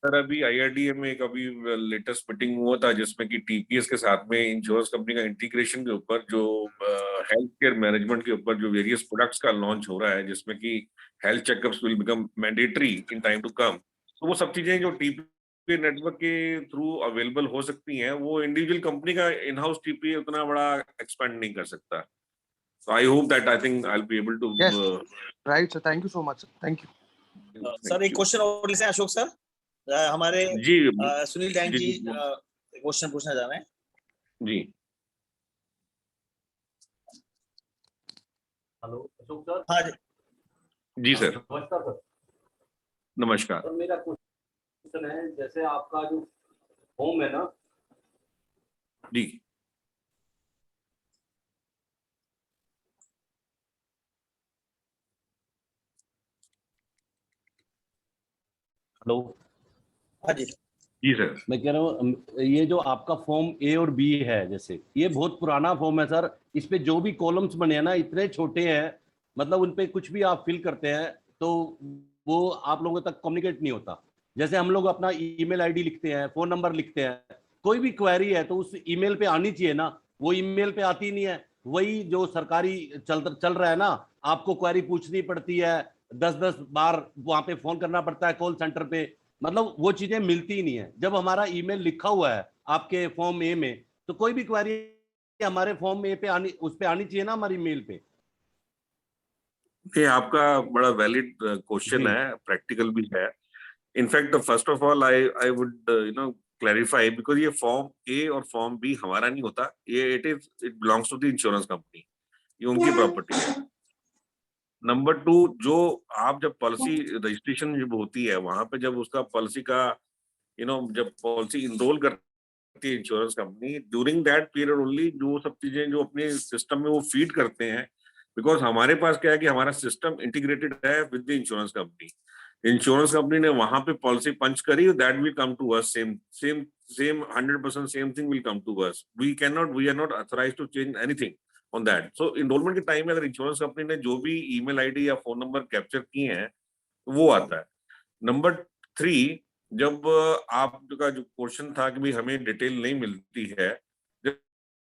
अभी IRDA में एक अभी latest meeting हुआ था, जिसमें कि टीपीएस के साथ में इंश्योरेंस कंपनी का इंटीग्रेशन के ऊपर, जो हेल्थ केयर मैनेजमेंट के ऊपर जो वेरियस प्रोडक्ट्स का लॉन्च हो रहा है, जिसमें कि health checkups will become mandatory in time to come. तो वो सब चीजें जो टीपीए नेटवर्क के थ्रू अवेलेबल हो सकती हैं, वो इंडिविजुअल कंपनी का इन हाउस टीपीए उतना बड़ा एक्सपेंड नहीं कर सकता। So I hope that I think I'll be able to. Yes, right, sir. Thank you so much, sir. Thank you. Sir एक क्वेश्चन और लेते हैं अशोक सर। हमारे जी सुनील डैंग जी क्वेश्चन पूछना चाह रहे हैं। जी। Hello Ashok sir. हाँ जी। जी सर। नमस्कार सर। नमस्कार सर मेरा क्वेश्चन है, जैसे आपका जो होम है ना जी, हेलो। हाँ जी। जी सर। मैं कह रहा हूँ ये जो आपका फॉर्म ए और बी है, जैसे ये बहुत पुराना फॉर्म है सर। इस पे जो भी कॉलम्स बने हैं ना, इतने छोटे हैं, मतलब उन पे कुछ भी आप फिल करते हैं तो वो आप लोगों तक कम्युनिकेट नहीं होता। जैसे हम लोग अपना ईमेल आईडी लिखते हैं, फोन नंबर लिखते हैं, कोई भी क्वेरी है तो उस ईमेल पे आनी चाहिए ना, वो ईमेल पे आती नहीं है। वही जो सरकारी चल रहा है ना, आपको क्वेरी पूछनी पड़ती है, 10-10 बार वहां पे फोन करना पड़ता है कॉल सेंटर पे, मतलब वो चीजें मिलती ही नहीं है। जब हमारा ईमेल लिखा हुआ है आपके फॉर्म ए में, तो कोई भी क्वेरी हमारे फॉर्म ए पे आनी, उस पे आनी चाहिए ना हमारी मेल पे। ये आपका बड़ा वैलिड क्वेश्चन है, प्रैक्टिकल भी है। In fact first of all I would clarify, because ये फॉर्म ए और फॉर्म बी हमारा नहीं होता, ये it belongs to the insurance company, ये उनकी प्रॉपर्टी है। नंबर 2, जो आप जब पॉलिसी रजिस्ट्रेशन जब होती है, वहां पे जब उसका पॉलिसी का जब पॉलिसी इनरोल करती है insurance company, during that period only जो सब चीजें जो अपने सिस्टम में वो फीड करते हैं, बिकॉज हमारे पास क्या है कि हमारा सिस्टम इंटीग्रेटेड है with the insurance company. Insurance company ने वहां पे पॉलिसी पंच करी, that will come to us, same 100% same thing will come to us. We are not authorized to change anything on that. So enrollment के time में अगर insurance company ने जो भी ईमेल आईडी या फोन नंबर कैप्चर किए हैं वो आता है. नंबर 3, जब आपका जो क्वेश्चन था कि भाई हमें डिटेल नहीं मिलती है, जब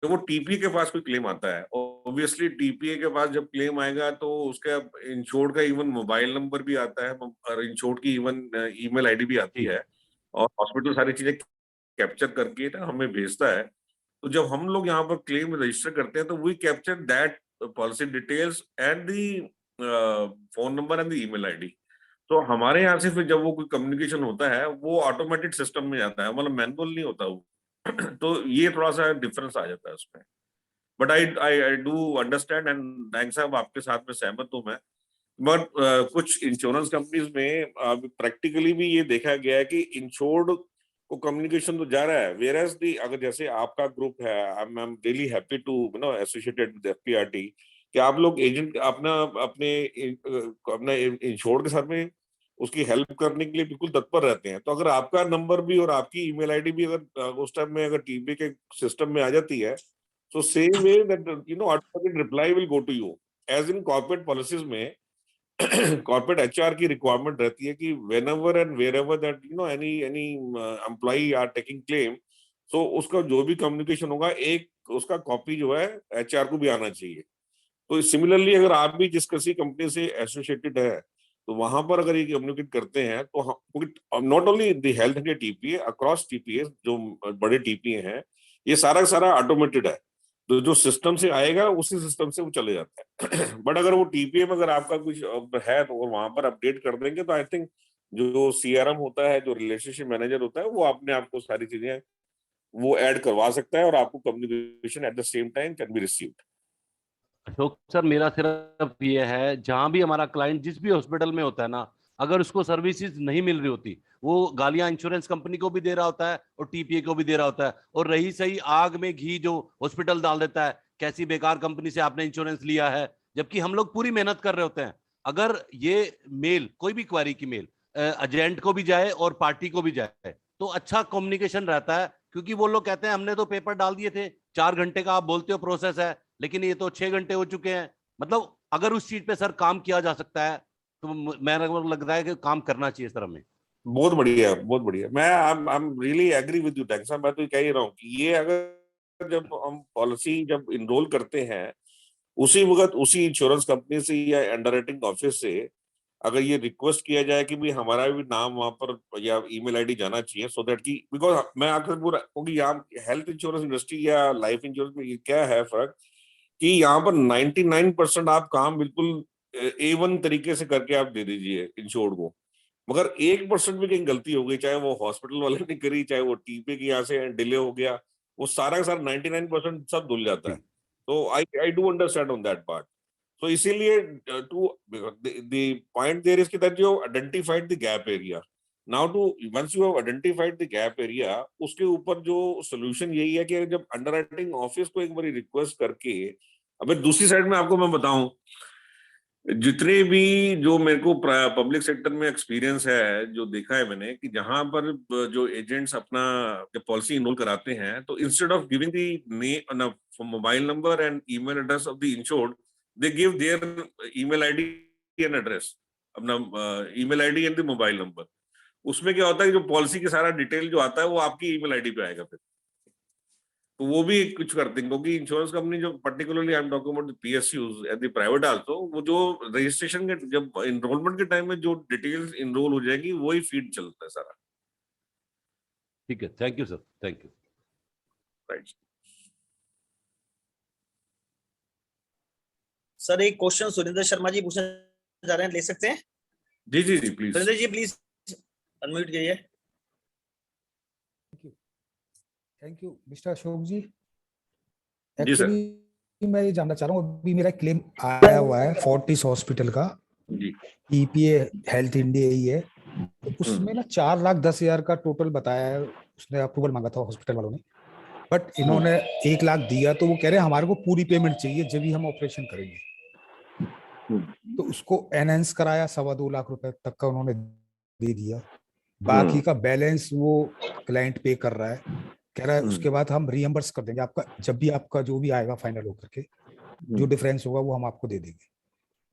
वो टीपीए के पास कोई क्लेम आता है, ऑब्वियसली टीपीए के पास जब क्लेम आएगा तो उसका इंश्योर्ड का इवन मोबाइल नंबर भी आता है और इंश्योर्ड की इवन ईमेल आईडी भी आती है और हॉस्पिटल सारी चीजें कैप्चर करके ना हमें भेजता है. तो जब हम लोग यहाँ पर क्लेम रजिस्टर करते हैं तो we capture that policy details and the phone number and the email ID. तो हमारे यहाँ से फिर जब वो कोई कम्युनिकेशन होता है वो ऑटोमेटिक सिस्टम में जाता है, मतलब मैनुअल नहीं होता वो. तो ये थोड़ा सा डिफरेंस आ जाता है उसमें. But I do understand and bank साहब आपके साथ में सहमत हूँ मैं. बट कुछ इंश्योरेंस कंपनीज में प्रैक्टिकली भी ये देखा गया है कि इंश्योर्ड को कम्युनिकेशन तो जा रहा है, वेयर एज दी अगर जैसे आपका ग्रुप है, I am really happy to associated with FPRT कि आप लोग एजेंट अपना इंश्योर्ड के साथ में उसकी हेल्प करने के लिए बिल्कुल तत्पर रहते हैं. तो अगर आपका नंबर भी और आपकी ईमेल आईडी भी अगर उस टाइम में अगर टीपी के सिस्टम में आ जाती है तो same way that automatic reply will go to you. As in corporate policies में कॉर्पोरेट एचआर की रिक्वायरमेंट रहती है कि whenever and wherever that any employee are taking claim, so उसका जो भी कम्युनिकेशन होगा एक उसका कॉपी जो है एचआर को भी आना चाहिए. तो सिमिलरली अगर आप भी जिस किसी कंपनी से एसोसिएटेड है तो वहां पर अगर ये कम्युनिकेट करते हैं तो नॉट ओनली द हेल्थ के टीपीए, अक्रॉस टीपीए जो बड़े टीपीए हैं ये सारा सारा ऑटोमेटेड है. तो जो सिस्टम से आएगा उसी सिस्टम से वो चले जाता है. बट अगर वो टीपीए में अगर आपका कुछ है तो वहां पर अपडेट कर देंगे तो आई थिंक जो सीआरएम होता है, जो रिलेशनशिप मैनेजर होता है, वो अपने आप को सारी चीजें वो ऐड करवा सकता है और आपको communication at the same time can be received. Ashok sir, मेरा सिर्फ ये है, जहां भी हमारा क्लाइंट जिस भी हॉस्पिटल में होता है ना, अगर उसको सर्विसेज नहीं मिल रही होती, वो गालियां इंश्योरेंस कंपनी को भी दे रहा होता है और टीपीए को भी दे रहा होता है. और रही सही आग में घी जो हॉस्पिटल डाल देता है, कैसी बेकार कंपनी से आपने इंश्योरेंस लिया है, जबकि हम लोग पूरी मेहनत कर रहे होते हैं. अगर ये मेल, कोई भी क्वेरी की मेल एजेंट को भी जाए और पार्टी को भी जाए तो अच्छा कम्युनिकेशन रहता है. क्योंकि वो लोग कहते हैं हमने तो पेपर डाल दिए थे, 4 घंटे का आप बोलते हो प्रोसेस है, लेकिन ये तो 6 घंटे हो चुके हैं. मतलब अगर उस चीज पे सर काम किया जा सकता है तो मेरे लग रहा है कि काम करना चाहिए सर हमें. बहुत बढ़िया, बहुत बढ़िया. मैं I am really agree with you thanks. मैं तो कह ही रहा हूँ कि ये अगर जब हम पॉलिसी जब इनरोल करते हैं उसी वक्त उसी इंश्योरेंस कंपनी से या अंडरराइटिंग ऑफिस से अगर ये रिक्वेस्ट किया जाए कि भाई हमारा भी नाम वहां पर या ईमेल आईडी जाना चाहिए, सो दैट कि बिकॉज मैं आखिर पूरा क्योंकि यहाँ हेल्थ इंश्योरेंस इंडस्ट्री या लाइफ इंश्योरेंस में ये क्या है फर्क कि यहाँ पर 99% आप काम बिल्कुल A1 तरीके से करके आप दे दीजिए इंश्योर्ड को. मगर 1% भी कहीं गलती हो गई, चाहे वो हॉस्पिटल वाले ने करी, चाहे वो टीपी की यहाँ से डिले हो गया, वो सारा का सारा 99% सब धुल जाता है. तो I do understand on that part. तो इसीलिए to the point there is कि that you identified the gap area. Now to once you have identified the gap area, उसके ऊपर जो सोल्यूशन यही है कि जब अंडरराइटिंग ऑफिस को एक बार रिक्वेस्ट करके, अबे दूसरी साइड में आपको मैं बताऊं, जितने भी जो मेरे को पब्लिक सेक्टर में एक्सपीरियंस है, जो देखा है मैंने कि जहां पर जो एजेंट्स अपना जब पॉलिसी इनरोल कराते हैं तो instead of giving the mobile number and email address of the insured, they give their email ID and address, अपना email ID and the mobile number. उसमें क्या होता है कि जो पॉलिसी के सारा डिटेल जो आता है वो आपकी ईमेल आईडी पे आएगा फिर. तो वो भी कुछ करते हैं क्योंकि इंश्योरेंस कंपनी जो particularly I am talking about the PSUs and the private also, वो जो रजिस्ट्रेशन के जब इनरोलमेंट के टाइम में जो डिटेल्स इनरोल हो जाएगी वही फीड चलता है सारा. ठीक है, thank you sir, thank you. Right sir, एक क्वेश्चन सुरेंद्र शर्मा जी पूछना चाह रहे हैं, ले सकते हैं? जी जी जी please. Surendra ji please unmute करिए. Thank you mister Ashok ji. जी सर. एक्चुअली मैं ये जानना चाह रहा हूँ, अभी मेरा क्लेम आया हुआ है फोर्टिस हॉस्पिटल का, जी ईपीए हेल्थ इंडिया ही है. तो उसमें ना 4,10,000 का टोटल बताया है, उसने अप्रूवल मांगा था हॉस्पिटल वालों ने, बट इन्होंने 1 लाख दिया. तो वो कह रहे हैं हमारे को पूरी पेमेंट चाहिए जब भी हम ऑपरेशन करेंगे. तो उसको एनहेंस कराया, 2.25 लाख रुपए तक का उन्होंने दे दिया. बाकी का बैलेंस वो क्लाइंट पे कर रहा है, कह रहा है उसके बाद हम रीएम्बर्स कर देंगे आपका, जब भी आपका जो भी आएगा फाइनल होकर के जो डिफरेंस होगा वो हम आपको दे देंगे।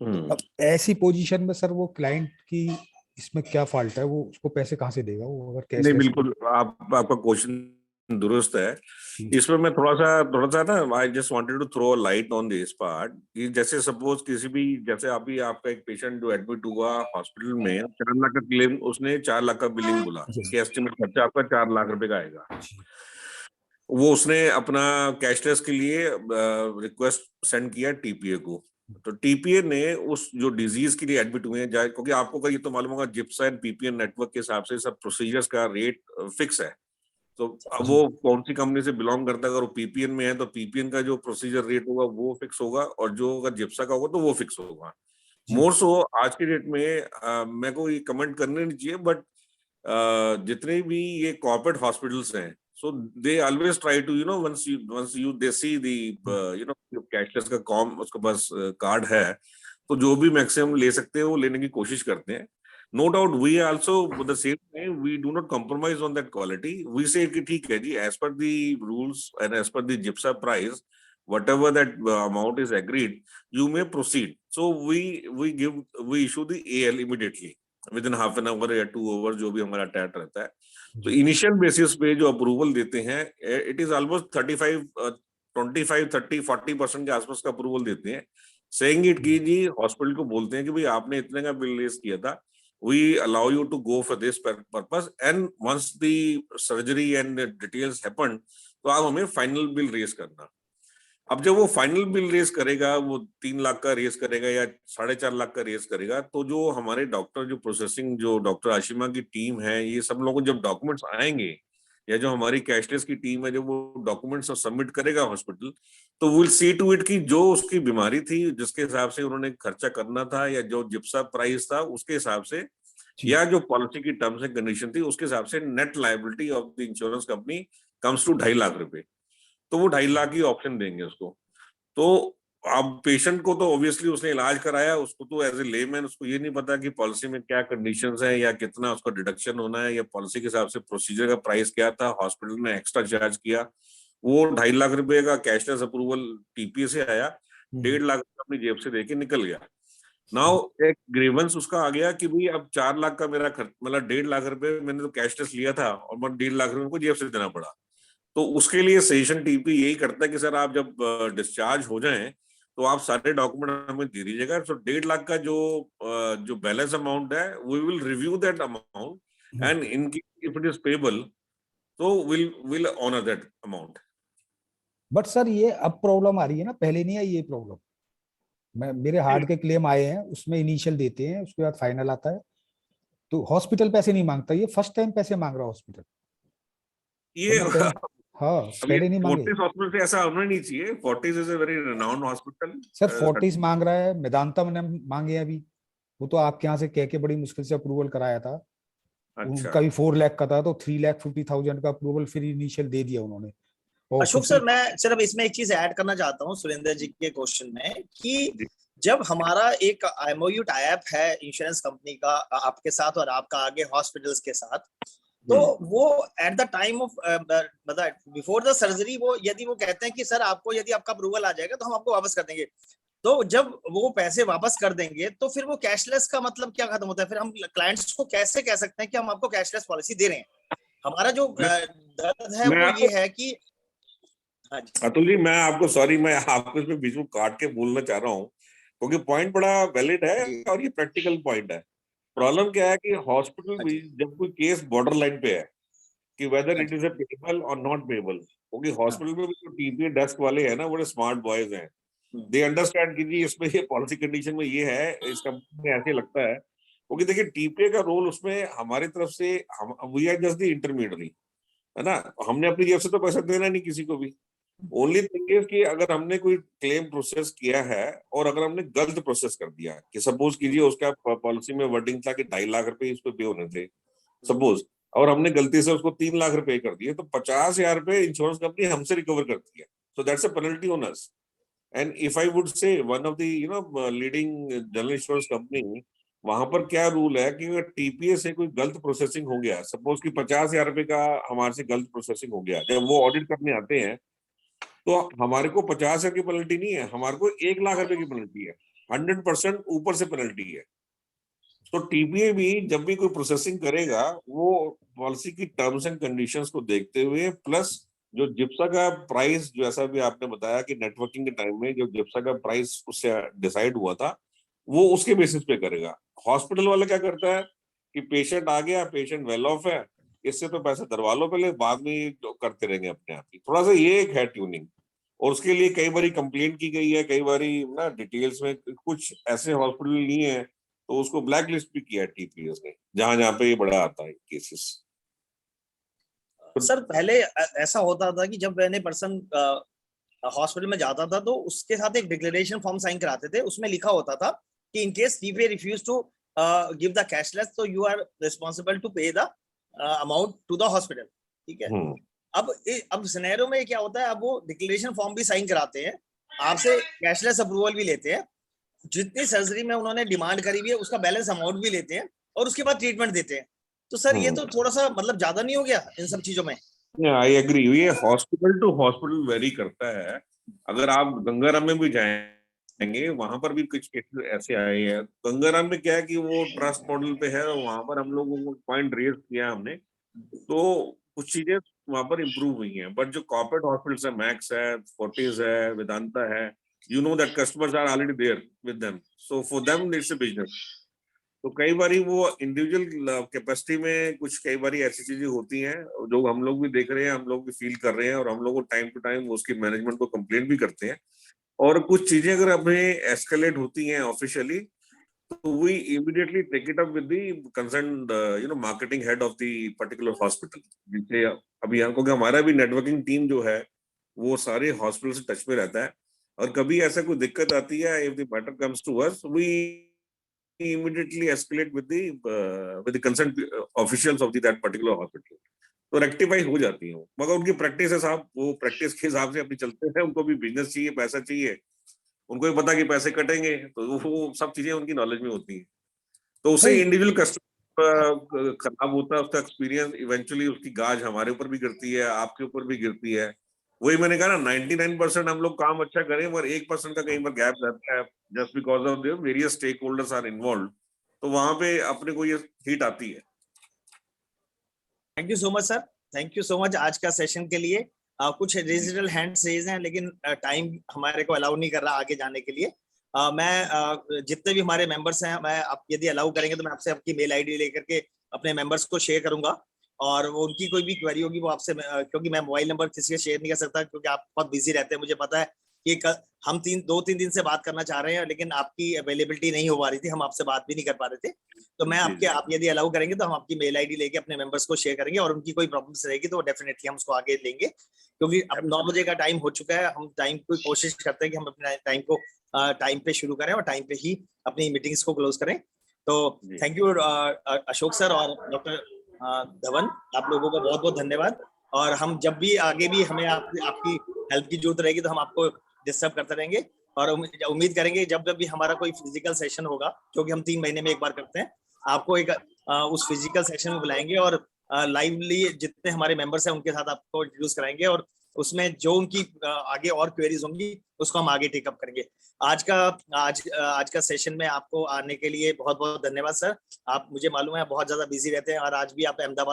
हम्म। अब ऐसी पोजीशन में सर वो क्लाइंट की इसमें क्या फॉल्ट है, वो उसको पैसे कहाँ से देगा वो अगर नहीं, कैशलेस? बिल्कुल आपका क्वेश्चन दुरुस्त है। इसमें मैं थोड़ा सा ना, I just wanted to throw a light on this part कि जैसे सपोज किसी भी, जैसे अभी आपका एक पेशेंट जो एडमिट हुआ हॉस्पिटल में 4 लाख का क्लेम, उसने 4 लाख का बिलिंग बोला कि एस्टिमेट खर्चा आपका 4 लाख रुपए का आएगा। वो उसने अपना कैशलेस के लिए रिक्वेस्ट सेंड किया टीपीए को, तो टीपीए ने उस जो डिजीज के लिए एडमिट हुए हैं, क्योंकि आपको ये तो मालूम होगा जिप्सा एंड पीपीएन नेटवर्क के हिसाब से सब प्रोसीजर्स का रेट फिक्स है। तो अब वो कौन सी कंपनी से बिलोंग करता है, अगर वो पीपीएन में है तो पीपीएन का जो प्रोसीजर रेट होगा वो फिक्स होगा, और जो अगर जिप्सा का होगा तो वो फिक्स होगा। मोर सो आज के डेट में मेरे को ये कमेंट करने नहीं चाहिए, बट जितने भी ये कॉर्पोरेट हॉस्पिटल्स हैं, so they always try to once you they see the cashless का कॉम उसके पास कार्ड है, तो जो भी मैक्सिमम ले सकते हैं वो लेने की कोशिश करते हैं। No doubt we also the same we do not compromise on that quality. We say कि ठीक है जी, as per the rules and as per the GIPSA price whatever that amount is agreed, you may proceed. So we issue the AL immediately within half an hour या 2 hours जो भी हमारा TET रहता है। तो इनिशियल बेसिस पे जो approval देते हैं, इट इज ऑलमोस्ट 25, 30, 40% के आसपास का अप्रूवल देते हैं, सेइंग इट कि जी हॉस्पिटल को बोलते हैं कि भाई आपने इतने का बिल रेज किया था, we allow you to go for this purpose, and once the surgery and details happen, तो आप हमें फाइनल बिल रेज करना। अब जब वो फाइनल बिल रेज करेगा, वो 3 लाख का रेज करेगा या 4.5 लाख का रेज करेगा, तो जो हमारे डॉक्टर जो प्रोसेसिंग जो डॉक्टर आशिमा की टीम है, ये सब लोगों जब डॉक्यूमेंट्स आएंगे, या जो हमारी कैशलेस की टीम है जब वो डॉक्यूमेंट्स सबमिट करेगा हॉस्पिटल, तो विल सी टू इट कि जो उसकी बीमारी थी जिसके हिसाब से उन्होंने खर्चा करना था, या जो जिप्सा प्राइस था उसके हिसाब से, या जो पॉलिसी की टर्म्स एंड कंडीशन थी उसके हिसाब से, net liability of the insurance company comes to 2.5 lakh रुपए। तो वो 2.5 लाख की ऑप्शन देंगे उसको। तो अब पेशेंट को तो ऑब्वियसली उसने इलाज कराया, उसको तो एज ए लेमैन उसको ये नहीं पता कि पॉलिसी में क्या कंडीशंस है या कितना उसका डिडक्शन होना है, या पॉलिसी के हिसाब से प्रोसीजर का प्राइस क्या था, हॉस्पिटल ने एक्स्ट्रा चार्ज किया। वो 2.5 लाख रुपए का कैशलेस अप्रूवल टीपीए से आया, 1.5 लाख अपनी जेब से देके निकल गया। नाउ एक ग्रीवेंस उसका आ गया कि भाई अब 4 लाख का मेरा खर्च, मतलब 1.5 लाख रुपए मैंने तो कैशलेस लिया था और मैं 1.5 लाख रुपए को जेब से देना पड़ा। तो उसके लिए सजेशन टीपी यही करता है कि सर आप जब डिस्चार्ज हो जाएं तो आप सारे डॉक्यूमेंट हमें दे दीजिएगा। तो 1.5 लाख का जो बैलेंस अमाउंट है, we will review that amount, and in if it is payable तो will honour that amount. But sir ये अब प्रॉब्लम आ रही है ना, पहले नहीं आई ये प्रॉब्लम। मेरे हार्ट के क्लेम आए हैं, उसमें इनिशियल देते हैं, उसके बाद फाइनल आता है, तो हॉस्पिटल पैसे नहीं मांगता, ये फर्स्ट टाइम पैसे मांग रहा हॉस्पिटल। ये हाँ पहले नहीं मांगे। फोर्टिस हॉस्पिटल से ऐसा होना नहीं चाहिए। Fortis is a very renowned hospital sir. Fortis मांग रहा है, मेदांतम ने मांगे अभी, वो तो आपके यहाँ से कह के बड़ी मुश्किल से अप्रूवल कराया था। अच्छा। उनका भी 4 लाख का था, तो 3,50,000 का अप्रूवल फिर इनिशियल दे दिया उन्होंने। अशोक सर, मैं सिर्फ इसमें एक चीज ऐड करना चाहता हूँ सुरेंद्र जी के क्वेश्चन में, कि जब हमारा एक एमओयू टाइप है इंश्योरेंस कंपनी का आपके साथ और आपका आगे हॉस्पिटल्स के साथ, तो वो एट द टाइम ऑफ मतलब बिफोर द सर्जरी, वो यदि वो कहते हैं कि सर आपको यदि आपका अप्रूवल आ जाएगा तो हम आपको वापस कर देंगे, तो जब वो पैसे वापस कर देंगे तो फिर वो कैशलेस का मतलब क्या खत्म होता है? फिर हम क्लाइंट्स को कैसे कह सकते हैं कि हम आपको कैशलेस पॉलिसी दे रहे हैं? हमारा जो दर्द है वो ये है कि अतुल जी, मैं आपको सॉरी, मैं आपको इसमें बीच में काट के बोलना चाह रहा हूँ, क्योंकि पॉइंट बड़ा वैलिड है और ये प्रैक्टिकल पॉइंट है। प्रॉब्लम क्या है कि हॉस्पिटल भी जब कोई केस बॉर्डर लाइन पे है कि whether it is a payable और नॉट पेएबल, क्योंकि हॉस्पिटल में भी जो टीपीए डेस्क वाले हैं ना, बड़े स्मार्ट बॉयज हैं, दे अंडरस्टैंड कि जी इसमें ये पॉलिसी कंडीशन में ये है, इस कंपनी में ऐसे लगता है। क्योंकि देखिए टीपीए का रोल उसमें हमारी तरफ से, हम we are just the intermediary, है ना, हमने अपनी जेब से तो पैसा देना नहीं किसी को भी। ओनली थिंग इज कि अगर हमने कोई क्लेम प्रोसेस किया है और अगर हमने गलत प्रोसेस कर दिया, कि सपोज कीजिए उसका पॉलिसी में वर्डिंग था कि 2.5 लाख रुपए इस पे पे होने थे सपोज, और हमने गलती से उसको 3 लाख रुपए कर दिए, तो 50,000 रुपए इंश्योरेंस कंपनी हमसे रिकवर करती है। So that's a penalty on us. And if I would से one of the leading general insurance company, वहां पर क्या रूल है कि अगर टीपीए से कोई गलत प्रोसेसिंग हो गया, सपोज कि 50,000 रुपए का हमारे से गलत प्रोसेसिंग हो गया, जब वो ऑडिट करने आते हैं तो हमारे को 50,000 की पेनल्टी नहीं है, हमारे को 1 लाख रुपए की पेनल्टी है, 100% ऊपर से पेनल्टी है। तो टीपीए भी जब भी कोई प्रोसेसिंग करेगा वो पॉलिसी की टर्म्स एंड कंडीशंस को देखते हुए, प्लस जो जिप्सा का प्राइस, जैसा भी आपने बताया कि नेटवर्किंग के टाइम में जो जिप्सा का प्राइस उससे डिसाइड हुआ था, वो उसके बेसिस पे करेगा। हॉस्पिटल वाला क्या करता है कि पेशेंट आ गया, पेशेंट वेल ऑफ है, इससे तो पैसे दरवा लो पहले, बाद में तो करते रहेंगे अपने आप ही। थोड़ा सा ये एक है ट्यूनिंग, और उसके लिए कई बारी कंप्लेंट की गई है, कई बारी ना डिटेल्स में कुछ ऐसे हॉस्पिटल नहीं है तो उसको ब्लैक लिस्ट भी किया है टीपीएस ने, जहां जहां पे ये बड़ा आता है केसेस। सर पहले ऐसा होता था कि जब मैंने पर्सन हॉस्पिटल में जाता था तो उसके साथ एक डिक्लेरेशन फॉर्म साइन कराते थे, उसमें लिखा होता था कि in case TPA refuse to give the cashless तो you are responsible to pay the amount to the hospital. ठीक है, अब सिनेरियो में क्या होता है, अब वो डिक्लेरेशन फॉर्म भी साइन कराते हैं, आपसे कैशलेस अप्रूवल भी लेते हैं, जितनी सर्जरी में उन्होंने डिमांड करी हुई है उसका बैलेंस अमाउंट भी लेते हैं, और उसके बाद ट्रीटमेंट देते हैं। तो सर ये तो थोड़ा सा मतलब ज्यादा नहीं हो गया इन सब चीजों में? आई एग्री, ये हॉस्पिटल टू हॉस्पिटल वेरी करता है। अगर आप गंगाराम में भी जाएंगे, वहां पर भी कुछ केसेस ऐसे आए हैं। गंगाराम में क्या है कि वो ट्रस्ट मॉडल पे है, और वहां पर हम लोगों को पॉइंट रेज किया हमने, तो कुछ चीजें वहां पर इम्प्रूव हुई हैं। बट जो कॉर्पोरेट हॉस्पिटल्स है, मैक्स है, फोर्टिस है, वेदांता है, you know that customers are already there with them, so for them it's a business। तो कई बारी वो इंडिविजुअल कैपेसिटी में कुछ कई बारी ऐसी चीजें होती हैं जो हम लोग भी देख रहे हैं, हम लोग भी फील कर रहे हैं, और हम लोग को टाइम टू टाइम उसकी मैनेजमेंट को कंप्लेंट भी करते हैं। और कुछ चीजें अगर हमें एस्केलेट होती हैं ऑफिशियली, तो we immediately take it up with the concern marketing head of the particular hospital, जिससे अभी हमको कि हमारा भी नेटवर्किंग टीम जो है वो सारे हॉस्पिटल से टच में रहता है, और कभी ऐसा कोई दिक्कत आती है, if the matter comes to us, we immediately escalate with the concerned officials of that particular hospital, तो रेक्टिफाई हो जाती है। मगर उनकी प्रैक्टिस है साहब, वो प्रैक्टिस के हिसाब से अपनी चलते हैं, उनको भी बिजनेस चाहिए, पैसा चाहिए, उनको भी पता कि पैसे कटेंगे, तो वो सब चीजें उनकी नॉलेज में होती है। तो उससे इंडिविजुअल कस्टमर खराब होता है, उसका एक्सपीरियंस, इवेंचुअली उसकी गाज हमारे ऊपर भी गिरती है, आपके ऊपर भी गिरती है। वही मैंने कहा ना, 99% हम लोग काम अच्छा करें, और 1% का कहीं पर गैप रहता है, just because of the various stakeholders are involve, तो वहां पे अपने को ये हीट आती है। Thank you so much sir, thank you so much आज का सेशन के लिए। कुछ डिजिटल हैंड्स रेज हैं, लेकिन टाइम हमारे को अलाउ नहीं कर रहा आगे जाने के लिए। मैं जितने भी हमारे मेंबर्स हैं, मैं आप यदि अलाउ करेंगे तो मैं आपसे आपकी मेल आईडी लेकर के अपने मेंबर्स को शेयर करूंगा, और वो उनकी कोई भी क्वेरी होगी वो आपसे, क्योंकि मैं मोबाइल नंबर किसी से शेयर नहीं कर सकता, क्योंकि आप बहुत बिजी रहते हैं, मुझे पता है कि हम 2-3 दिन से बात करना चाह रहे हैं, लेकिन आपकी अवेलेबिलिटी नहीं हो पा रही थी, हम आपसे बात भी नहीं कर पा रहे थे। तो मैं आप यदि अलाउ करेंगे तो हम आपकी मेल आईडी लेके अपने मेंबर्स को शेयर करेंगे, और उनकी कोई प्रॉब्लम्स रहेगी तो डेफिनेटली हम उसको आगे लेंगे, क्योंकि अब 9 बजे का टाइम हो चुका है। हम टाइम को कोशिश करते हैं कि हम अपने टाइम को टाइम पे शुरू करें और टाइम पे ही अपनी मीटिंग्स को क्लोज करें। तो थैंक यू अशोक सर और डॉक्टर धवन, आप लोगों का बहुत बहुत धन्यवाद। और हम जब भी आगे भी हमें आपकी हेल्प की जरूरत रहेगी तो हम आपको डिस्टर्ब करते रहेंगे, और उम्मीद करेंगे जब भी हमारा कोई फिजिकल सेशन होगा, जो कि हम 3 महीने में एक बार करते हैं, आपको एक उस फिजिकल सेशन में बुलाएंगे, और लाइवली जितने हमारे मेंबर्स हैं उनके साथ आपको इंट्रोड्यूस कराएंगे, और उसमें जो उनकी आगे और क्वेरीज होंगी उसको हम आगे टेकअप करेंगे। आज का सेशन में आपको आने के लिए बहुत बहुत धन्यवाद सर। आप, मुझे मालूम है बहुत ज्यादा बिजी रहते हैं, और आज भी आप अहमदाबाद